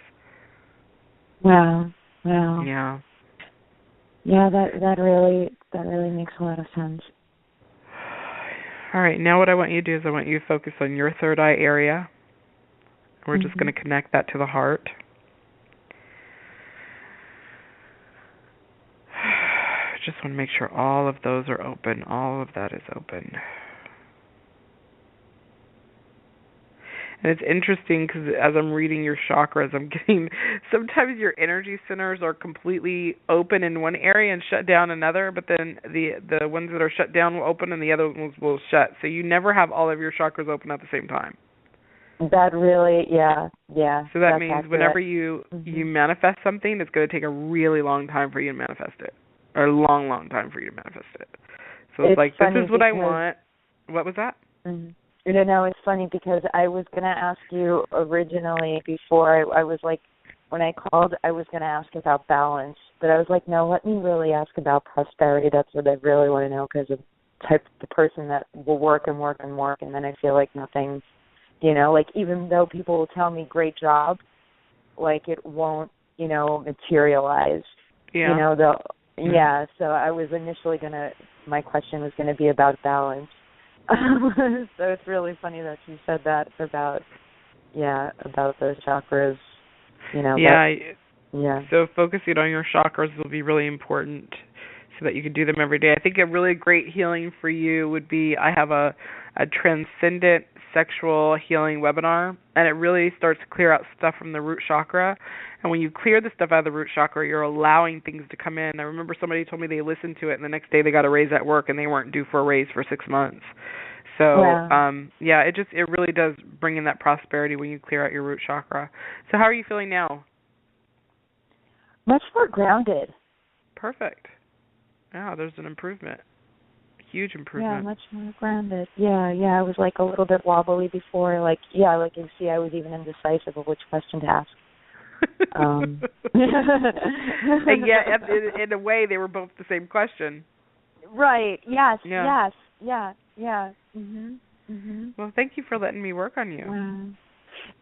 Wow. Yeah. Yeah, that really makes a lot of sense. All right, now what I want you to do is I want you to focus on your third eye area. We're just going to connect that to the heart. Just want to make sure all of those are open. All of that is open. And it's interesting because as I'm reading your chakras, I'm getting sometimes your energy centers are completely open in one area and shut down another, but then the ones that are shut down will open and the other ones will shut. So you never have all of your chakras open at the same time. That really, yeah. So that means accurate. whenever you manifest something, it's going to take a really long time for you to manifest it, or a long time for you to manifest it. So it's like, this is what I want. What was that? No, it's funny because I was going to ask you originally before I was like, when I called, I was going to ask about balance. But I was like, no, let me really ask about prosperity. That's what I really want to know because of the person that will work, and then I feel like nothing, you know, like even though people will tell me great job, like it won't, you know, materialize. Yeah. You know, yeah, so I was initially my question was going to be about balance. So it's really funny that you said that about those chakras, you know. Yeah. So focusing on your chakras will be really important so that you can do them every day. I think a really great healing for you would be, I have a transcendent sexual healing webinar, and it really starts to clear out stuff from the root chakra. And when you clear the stuff out of the root chakra, you're allowing things to come in. I remember somebody told me they listened to it, and the next day they got a raise at work, and they weren't due for a raise for 6 months. So, it really does bring in that prosperity when you clear out your root chakra. So how are you feeling now? Much more grounded. Perfect. Yeah, there's an improvement. Huge improvement. Yeah, much more grounded. Yeah, I was like a little bit wobbly before. Like you see, I was even indecisive of which question to ask. And yet, in a way, they were both the same question. Right. Yes. Yeah. Yeah. Well, thank you for letting me work on you. Wow.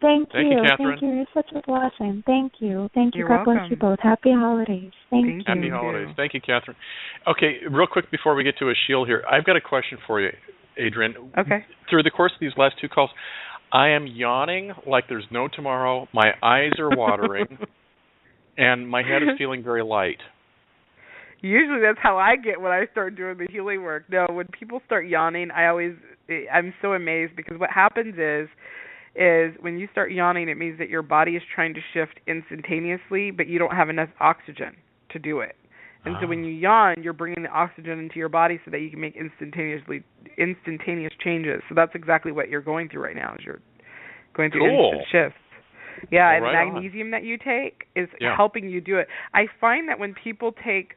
Thank you, Catherine. Thank you. You're such a blessing. Thank you. You're God welcome. bless you both. Happy holidays. Thank you. Happy holidays. Thank you, Catherine. Okay, real quick before we get to a shield here, I've got a question for you, Adrien. Okay. Through the course of these last 2 calls, I am yawning like there's no tomorrow. My eyes are watering, and my head is feeling very light. Usually that's how I get when I start doing the healing work. No, when people start yawning, I'm so amazed because what happens is when you start yawning, it means that your body is trying to shift instantaneously, but you don't have enough oxygen to do it. And so when you yawn, you're bringing the oxygen into your body so that you can make instantaneous changes. So that's exactly what you're going through right now, is you're going through instant shifts. Yeah, and right magnesium that you take is helping you do it. I find that when people take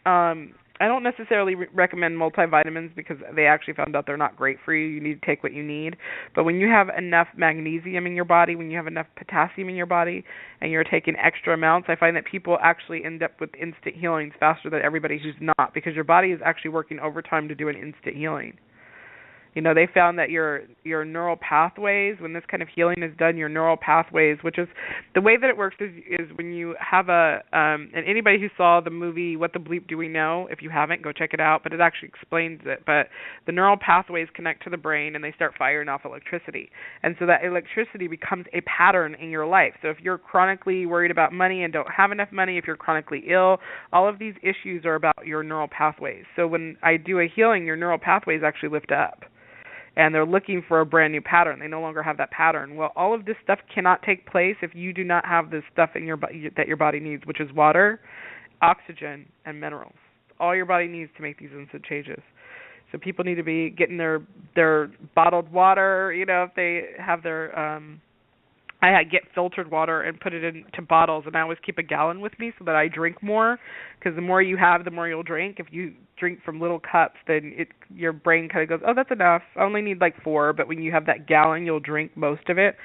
I don't necessarily recommend multivitamins because they actually found out they're not great for you. You need to take what you need. But when you have enough magnesium in your body, when you have enough potassium in your body, and you're taking extra amounts, I find that people actually end up with instant healings faster than everybody who's not, because your body is actually working overtime to do an instant healing. They found that your neural pathways, when this kind of healing is done, your neural pathways, which is the way that it works is when you have and anybody who saw the movie What the Bleep Do We Know, if you haven't, go check it out, but it actually explains it. But the neural pathways connect to the brain and they start firing off electricity. And so that electricity becomes a pattern in your life. So if you're chronically worried about money and don't have enough money, if you're chronically ill, all of these issues are about your neural pathways. So when I do a healing, your neural pathways actually lift up. And they're looking for a brand new pattern. They no longer have that pattern. Well, all of this stuff cannot take place if you do not have the stuff in your body that your body needs, which is water, oxygen, and minerals. All your body needs to make these instant changes. So people need to be getting their bottled water. If they have their I get filtered water and put it into bottles, and I always keep a gallon with me so that I drink more, because the more you have, the more you'll drink. If you drink from little cups, then your brain kind of goes, oh, that's enough. I only need like 4, but when you have that gallon, you'll drink most of it.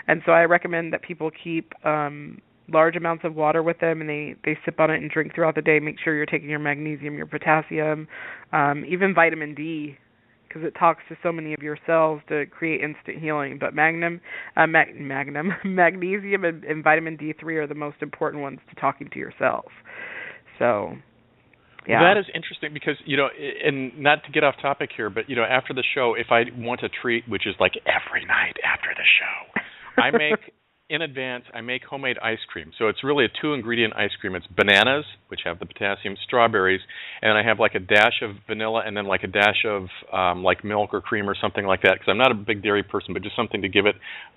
And so I recommend that people keep large amounts of water with them, and they sip on it and drink throughout the day. Make sure you're taking your magnesium, your potassium, even vitamin D, because it talks to so many of your cells to create instant healing. But magnesium and vitamin D3 are the most important ones to talking to your cells. So, yeah. That is interesting because, and not to get off topic here, but, after the show, if I want a treat, which is like every night after the show, I make homemade ice cream. So it's really a 2-ingredient ice cream. It's bananas, which have the potassium, strawberries, and I have like a dash of vanilla and then like a dash of like milk or cream or something like that, because I'm not a big dairy person, but just something to give it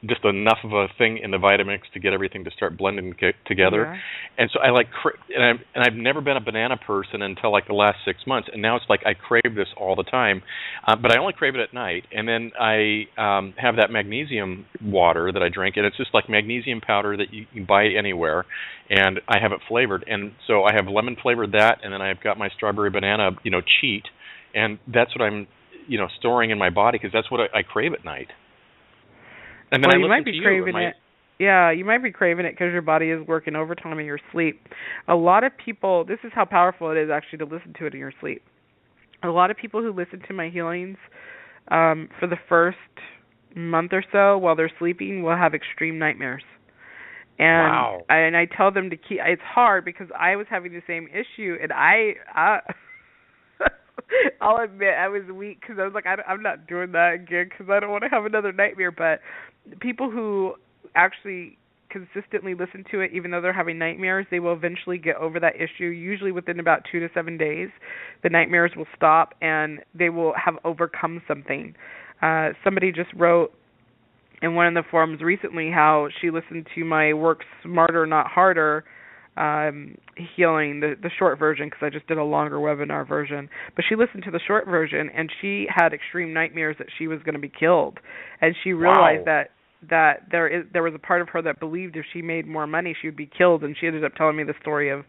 just enough of a thing in the Vitamix to get everything to start blending together. Yeah. And so I've never been a banana person until like the last 6 months, and now it's like I crave this all the time, but I only crave it at night. And then I have that magnesium water that I drink, and it's just like magnesium powder that you can buy anywhere, and I have it flavored. And so I have lemon flavored that, and then I've got my strawberry banana, cheat, and that's what I'm, storing in my body, because that's what I crave at night. And then you might be craving it. Yeah, you might be craving it because your body is working overtime in your sleep. A lot of people, this is how powerful it is actually to listen to it in your sleep. A lot of people who listen to my healings for the first month or so while they're sleeping will have extreme nightmares. And wow. And I tell them to keep. It's hard because I was having the same issue, and I'll admit I was weak because I was like, I'm not doing that again because I don't want to have another nightmare. But people who actually consistently listen to it, even though they're having nightmares, they will eventually get over that issue. Usually within about 2 to 7 days, the nightmares will stop and they will have overcome something. Somebody just wrote in one of the forums recently how she listened to my Work Smarter, Not Harder healing, the short version, because I just did a longer webinar version. But she listened to the short version, and she had extreme nightmares that she was going to be killed. And she realized that there was a part of her that believed if she made more money, she would be killed. And she ended up telling me the story of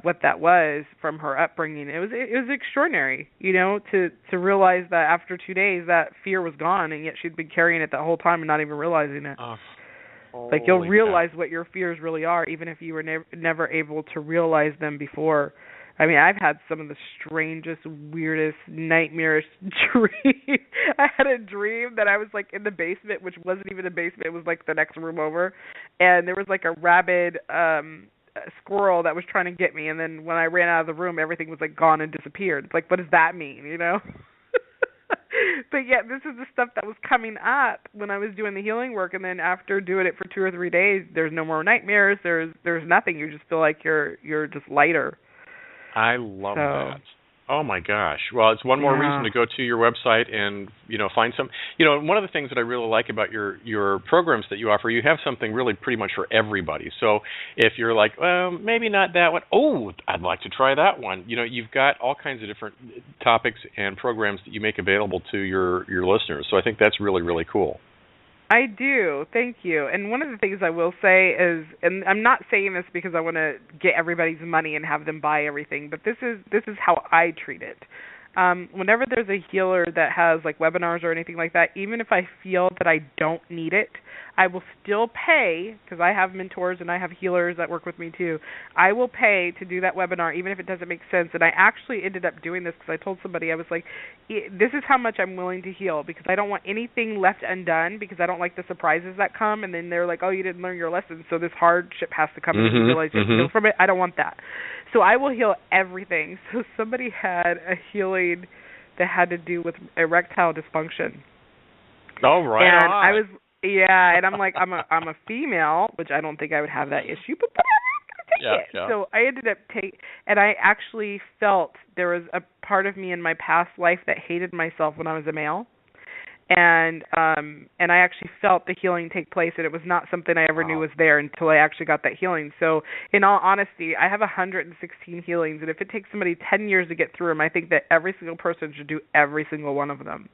what that was from her upbringing. It was extraordinary, to realize that after 2 days that fear was gone, and yet she'd been carrying it that whole time and not even realizing it. Like you'll realize what your fears really are, even if you were never able to realize them before. I mean, I've had some of the strangest, weirdest, nightmarish dreams. I had a dream that I was like in the basement, which wasn't even a basement; it was like the next room over, and there was like a rabid squirrel that was trying to get me. And then when I ran out of the room, everything was like gone and disappeared. It's like, what does that mean, But yeah, this is the stuff that was coming up when I was doing the healing work, and then after doing it for 2 or 3 days, there's no more nightmares. There's nothing. You just feel like you're just lighter. I love that. Oh my gosh. Well, it's one more reason to go to your website and, find some, one of the things that I really like about your programs that you offer, you have something really pretty much for everybody. So if you're like, well, maybe not that one. Oh, I'd like to try that one. You've got all kinds of different topics and programs that you make available to your listeners. So I think that's really, really cool. I do. Thank you. And one of the things I will say is, and I'm not saying this because I want to get everybody's money and have them buy everything, but this is how I treat it. whenever there's a healer that has like webinars or anything like that, even if I feel that I don't need it, I will still pay, because I have mentors and I have healers that work with me too. I will pay to do that webinar even if it doesn't make sense. And I actually ended up doing this because I told somebody, I was like, this is how much I'm willing to heal, because I don't want anything left undone, because I don't like the surprises that come and then they're like, oh, you didn't learn your lesson, so this hardship has to come and you realize you have to heal from it. I don't want that. So I will heal everything. So somebody had a healing that had to do with erectile dysfunction. Oh, right. And I was, and I'm like, I'm a female, which I don't think I would have that issue, but I'm not going to take it. Yeah. So I ended up and I actually felt there was a part of me in my past life that hated myself when I was a male. And I actually felt the healing take place, and it was not something I ever knew was there until I actually got that healing. So in all honesty, I have 116 healings, and if it takes somebody 10 years to get through them, I think that every single person should do every single one of them.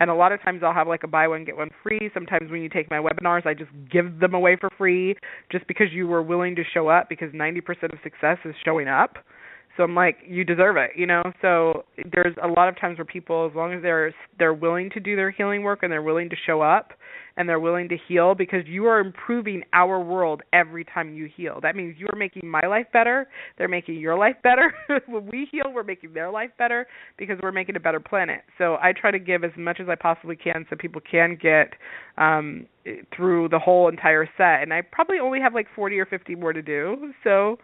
And a lot of times I'll have like a buy one, get one free. Sometimes when you take my webinars, I just give them away for free just because you were willing to show up, because 90% of success is showing up. So I'm like, you deserve it, you know. So there's a lot of times where people, as long as they're willing to do their healing work and they're willing to show up and they're willing to heal, because you are improving our world every time you heal. That means you are making my life better. They're making your life better. When we heal, we're making their life better, because we're making a better planet. So I try to give as much as I possibly can so people can get through the whole entire set. And I probably only have like 40 or 50 more to do. So,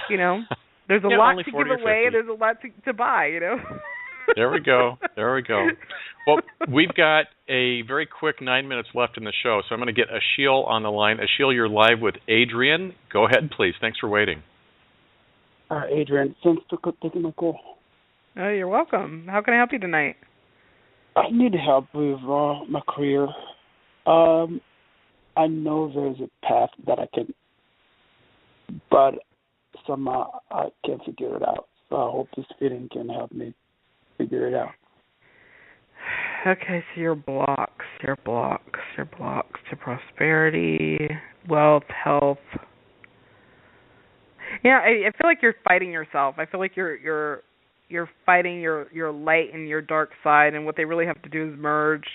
you know. There's a lot to give away, and there's a lot to buy, you know. There we go. Well, we've got a very quick 9 minutes left in the show, so I'm going to get Achille on the line. Achille, you're live with Adrien. Go ahead, please. Thanks for waiting. Adrien, thanks for taking my call. Oh, you're welcome. How can I help you tonight? I need help with my career. I know there's a path that I can, but somehow I can't figure it out. So I hope this feeling can help me figure it out. Okay, so your blocks to prosperity, wealth, health. Yeah, I feel like you're fighting yourself. I feel like you're fighting your light and your dark side, and what they really have to do is merge.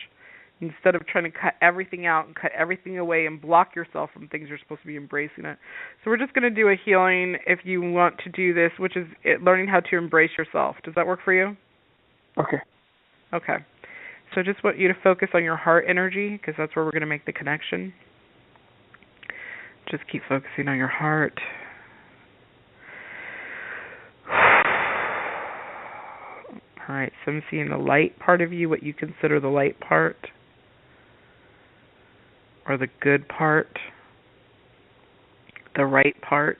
Instead of trying to cut everything out and cut everything away and block yourself from things, you're supposed to be embracing it. So we're just going to do a healing if you want to do this, which is learning how to embrace yourself. Does that work for you? Okay. Okay. So just want you to focus on your heart energy, because that's where we're going to make the connection. Just keep focusing on your heart. All right, so I'm seeing the light part of you, what you consider the light part, or the good part, the right part.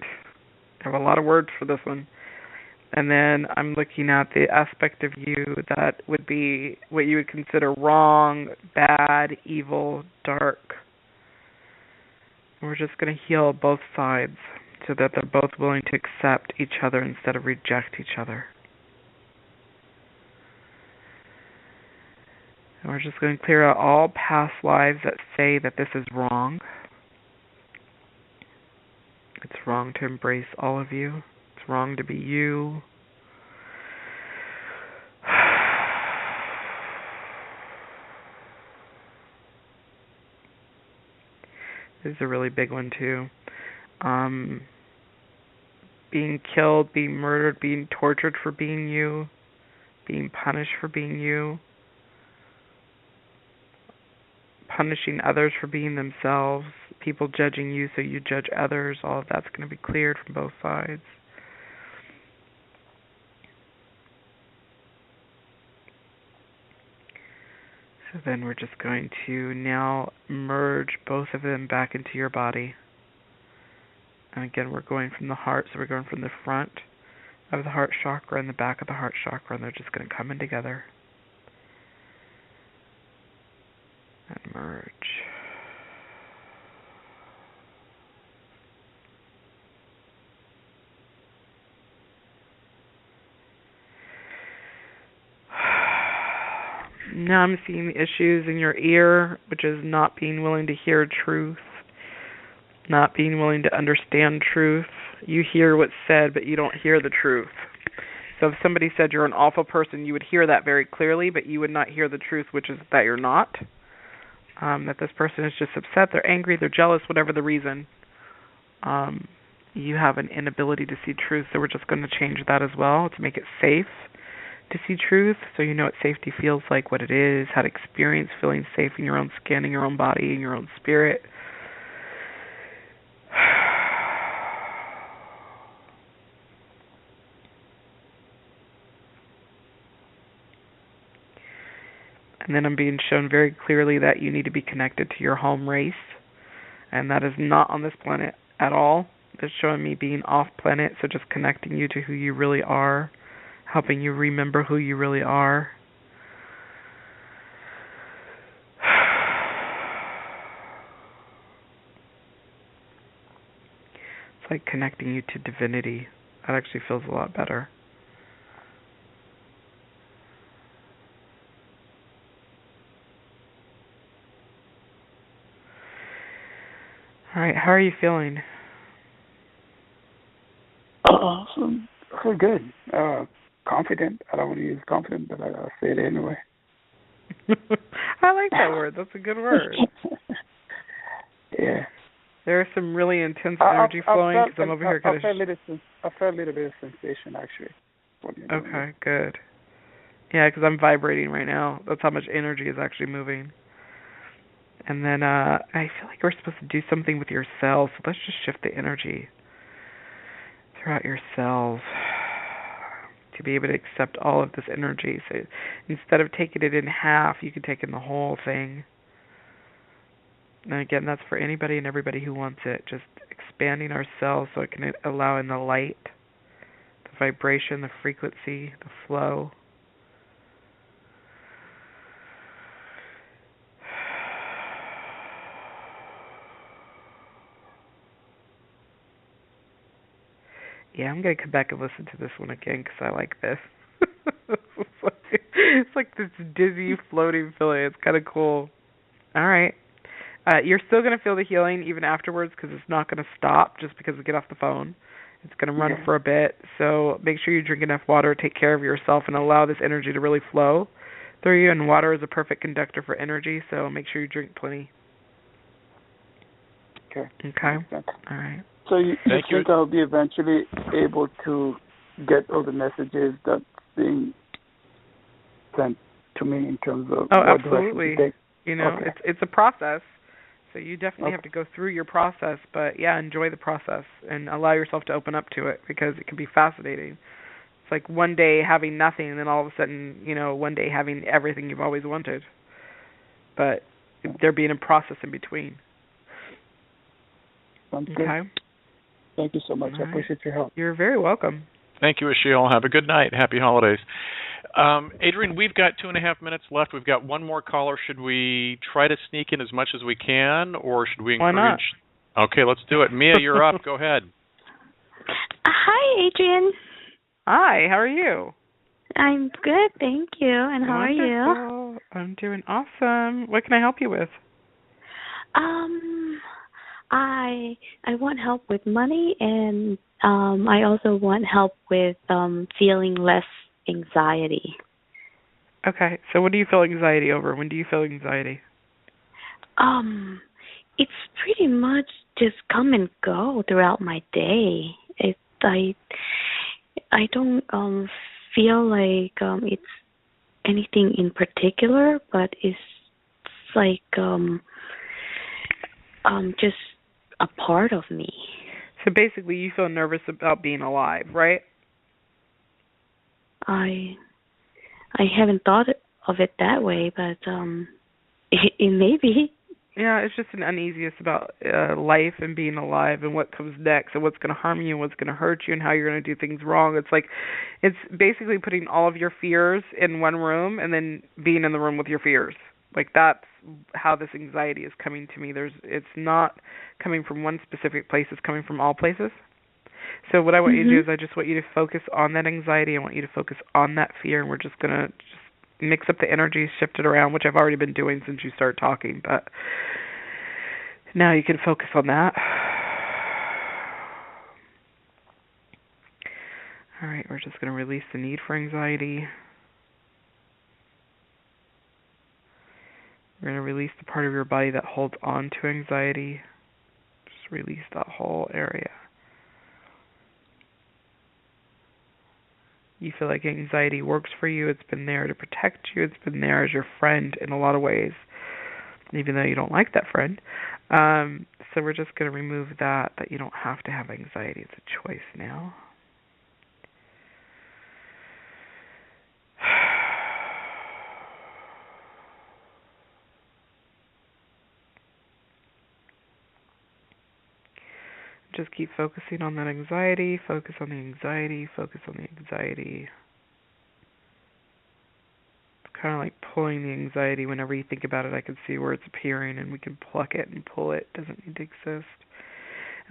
I have a lot of words for this one. And then I'm looking at the aspect of you that would be what you would consider wrong, bad, evil, dark. And we're just going to heal both sides so that they're both willing to accept each other instead of reject each other. And we're just going to clear out all past lives that say that this is wrong. It's wrong to embrace all of you. It's wrong to be you. This is a really big one too. Being killed, being murdered, being tortured for being you, being punished for being you, punishing others for being themselves, people judging you so you judge others, all of that's going to be cleared from both sides. So then we're just going to now merge both of them back into your body. And again, we're going from the heart, so we're going from the front of the heart chakra and the back of the heart chakra, and they're just going to come in together. And merge. Now I'm seeing the issues in your ear, which is not being willing to hear truth, not being willing to understand truth. You hear what's said, but you don't hear the truth. So if somebody said you're an awful person, you would hear that very clearly, but you would not hear the truth, which is that you're not. That this person is just upset, they're angry, they're jealous, whatever the reason. You have an inability to see truth, so we're just going to change that as well to make it safe to see truth, so you know what safety feels like, what it is, how to experience feeling safe in your own skin, in your own body, in your own spirit. And then I'm being shown very clearly that you need to be connected to your home race, and that is not on this planet at all. It's showing me being off planet, so just connecting you to who you really are, helping you remember who you really are. It's like connecting you to divinity. That actually feels a lot better. All right, how are you feeling? So good. Confident. I don't want to use confident, but I'll say it anyway. I like that word. That's a good word. Yeah. There is some really intense energy flowing because I'm over here. I felt a little bit of sensation, actually. Okay, good. Yeah, because I'm vibrating right now. That's how much energy is actually moving. And then I feel like we're supposed to do something with your cells, so let's just shift the energy throughout your cells to be able to accept all of this energy. So instead of taking it in half, you can take in the whole thing. And again, that's for anybody and everybody who wants it. Just expanding our cells so it can allow in the light, the vibration, the frequency, the flow. Yeah, I'm going to come back and listen to this one again because I like this. It's like this dizzy, floating feeling. It's kind of cool. All right. You're still going to feel the healing even afterwards because it's not going to stop just because we get off the phone. It's going to run for a bit. So make sure you drink enough water, take care of yourself, and allow this energy to really flow through you. And water is a perfect conductor for energy, so make sure you drink plenty. Okay. All right. So you think I'll be eventually able to get all the messages that's being sent to me in terms of what absolutely. direction to take? You know, it's a process, so you definitely have to go through your process. But yeah, enjoy the process and allow yourself to open up to it because it can be fascinating. It's like one day having nothing, and then all of a sudden, you know, one day having everything you've always wanted. But there being a process in between. Sounds good. Thank you so much. I appreciate your help. You're very welcome. Thank you, Ashiel. Have a good night. Happy holidays. Adrien, we've got 2.5 minutes left. We've got one more caller. Should we try to sneak in as much as we can, or should we encourage? Why not? Okay, let's do it. Mia, you're up. Go ahead. Hi, Adrien. Hi, how are you? I'm good, thank you. And how are you? I'm doing awesome. What can I help you with? I want help with money, and I also want help with feeling less anxiety. Okay, so what do you feel anxiety over? When do you feel anxiety? It's pretty much just come and go throughout my day. I don't feel like it's anything in particular, but it's like just a part of me. So basically you feel nervous about being alive, right? I haven't thought of it that way, but it may be. Yeah, it's just an uneasiness about life and being alive and what comes next and what's going to harm you and what's going to hurt you and how you're going to do things wrong. It's like, it's basically putting all of your fears in one room and then being in the room with your fears. Like, that's how this anxiety is coming to me. It's not coming from one specific place. It's coming from all places. So what I want you to do is I just want you to focus on that anxiety. I want you to focus on that fear, and we're just going to mix up the energy, shift it around, which I've already been doing since you started talking. But now you can focus on that. All right, we're just going to release the need for anxiety. We're going to release the part of your body that holds on to anxiety. Just release that whole area. You feel like anxiety works for you. It's been there to protect you. It's been there as your friend in a lot of ways, even though you don't like that friend. So we're just going to remove that you don't have to have anxiety. It's a choice now. Just keep focusing on that anxiety. Focus on the anxiety. Focus on the anxiety. It's kind of like pulling the anxiety. Whenever you think about it, I can see where it's appearing, and we can pluck it and pull it. It doesn't need to exist.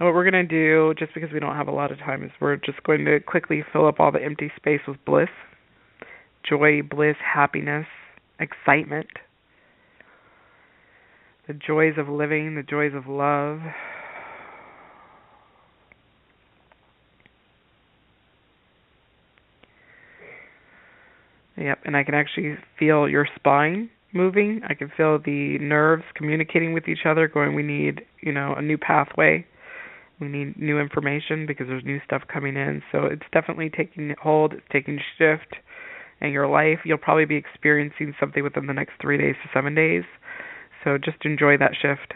And what we're going to do, just because we don't have a lot of time, is we're just going to quickly fill up all the empty space with bliss, joy, bliss, happiness, excitement, the joys of living, the joys of love. Yep, and I can actually feel your spine moving. I can feel the nerves communicating with each other, going, we need, a new pathway. We need new information because there's new stuff coming in. So it's definitely taking hold. It's taking shift in your life. You'll probably be experiencing something within the next 3 days to 7 days. So just enjoy that shift.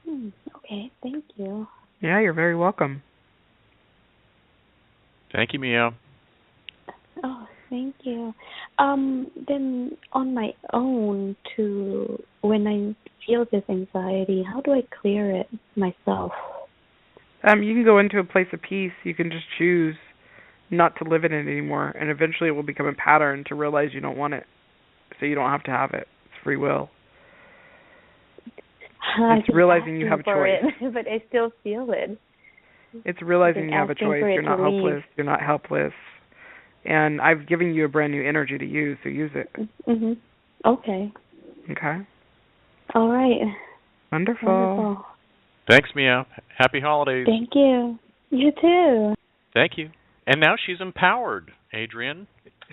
Okay, thank you. Yeah, you're very welcome. Thank you, Mia. Oh, thank you. Then on my own, when I feel this anxiety, how do I clear it myself? You can go into a place of peace. You can just choose not to live in it anymore, and eventually it will become a pattern to realize you don't want it, so you don't have to have it. It's free will. It's realizing you have a choice. But I still feel it. It's realizing you have a choice. You're not hopeless. You're not helpless. And I've given you a brand new energy to use, so use it. Mhm. Okay. Okay. All right. Wonderful. Thanks, Mia. Happy holidays. Thank you. You too. Thank you. And now she's empowered, Adrien.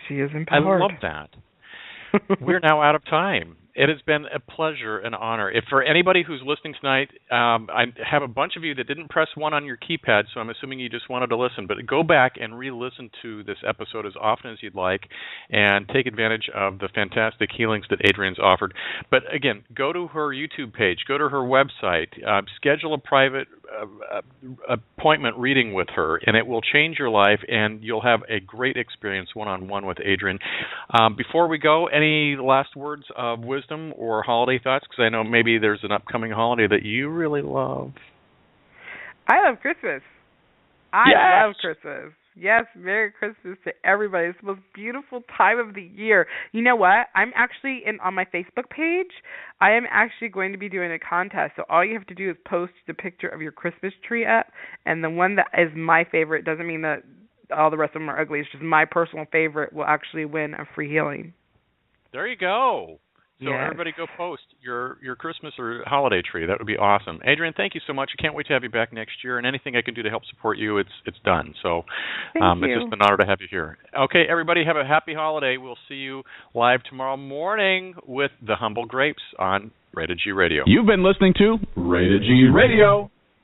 She is empowered. I love that. We're now out of time. It has been a pleasure and honor. If for anybody who's listening tonight, I have a bunch of you that didn't press 1 on your keypad, so I'm assuming you just wanted to listen. But go back and re-listen to this episode as often as you'd like and take advantage of the fantastic healings that Adrien's offered. But again, go to her YouTube page, go to her website, schedule a private appointment reading with her, and it will change your life, and you'll have a great experience one-on-one with Adrien. Before we go, any last words of wisdom or holiday thoughts? Because I know maybe there's an upcoming holiday that you really love. I love Christmas. I love Christmas. Yes, Merry Christmas to everybody. It's the most beautiful time of the year. You know what? I'm actually on my Facebook page. I am actually going to be doing a contest. So all you have to do is post the picture of your Christmas tree up, and the one that is my favorite, doesn't mean that all the rest of them are ugly. It's just my personal favorite will actually win a free healing. There you go. So yes. Everybody go post your Christmas or holiday tree. That would be awesome. Adrien, thank you so much. I can't wait to have you back next year. And anything I can do to help support you, it's done. So it's just an honor to have you here. Okay, everybody, have a happy holiday. We'll see you live tomorrow morning with the Humble Grapes on Rated G Radio. You've been listening to Rated G Radio.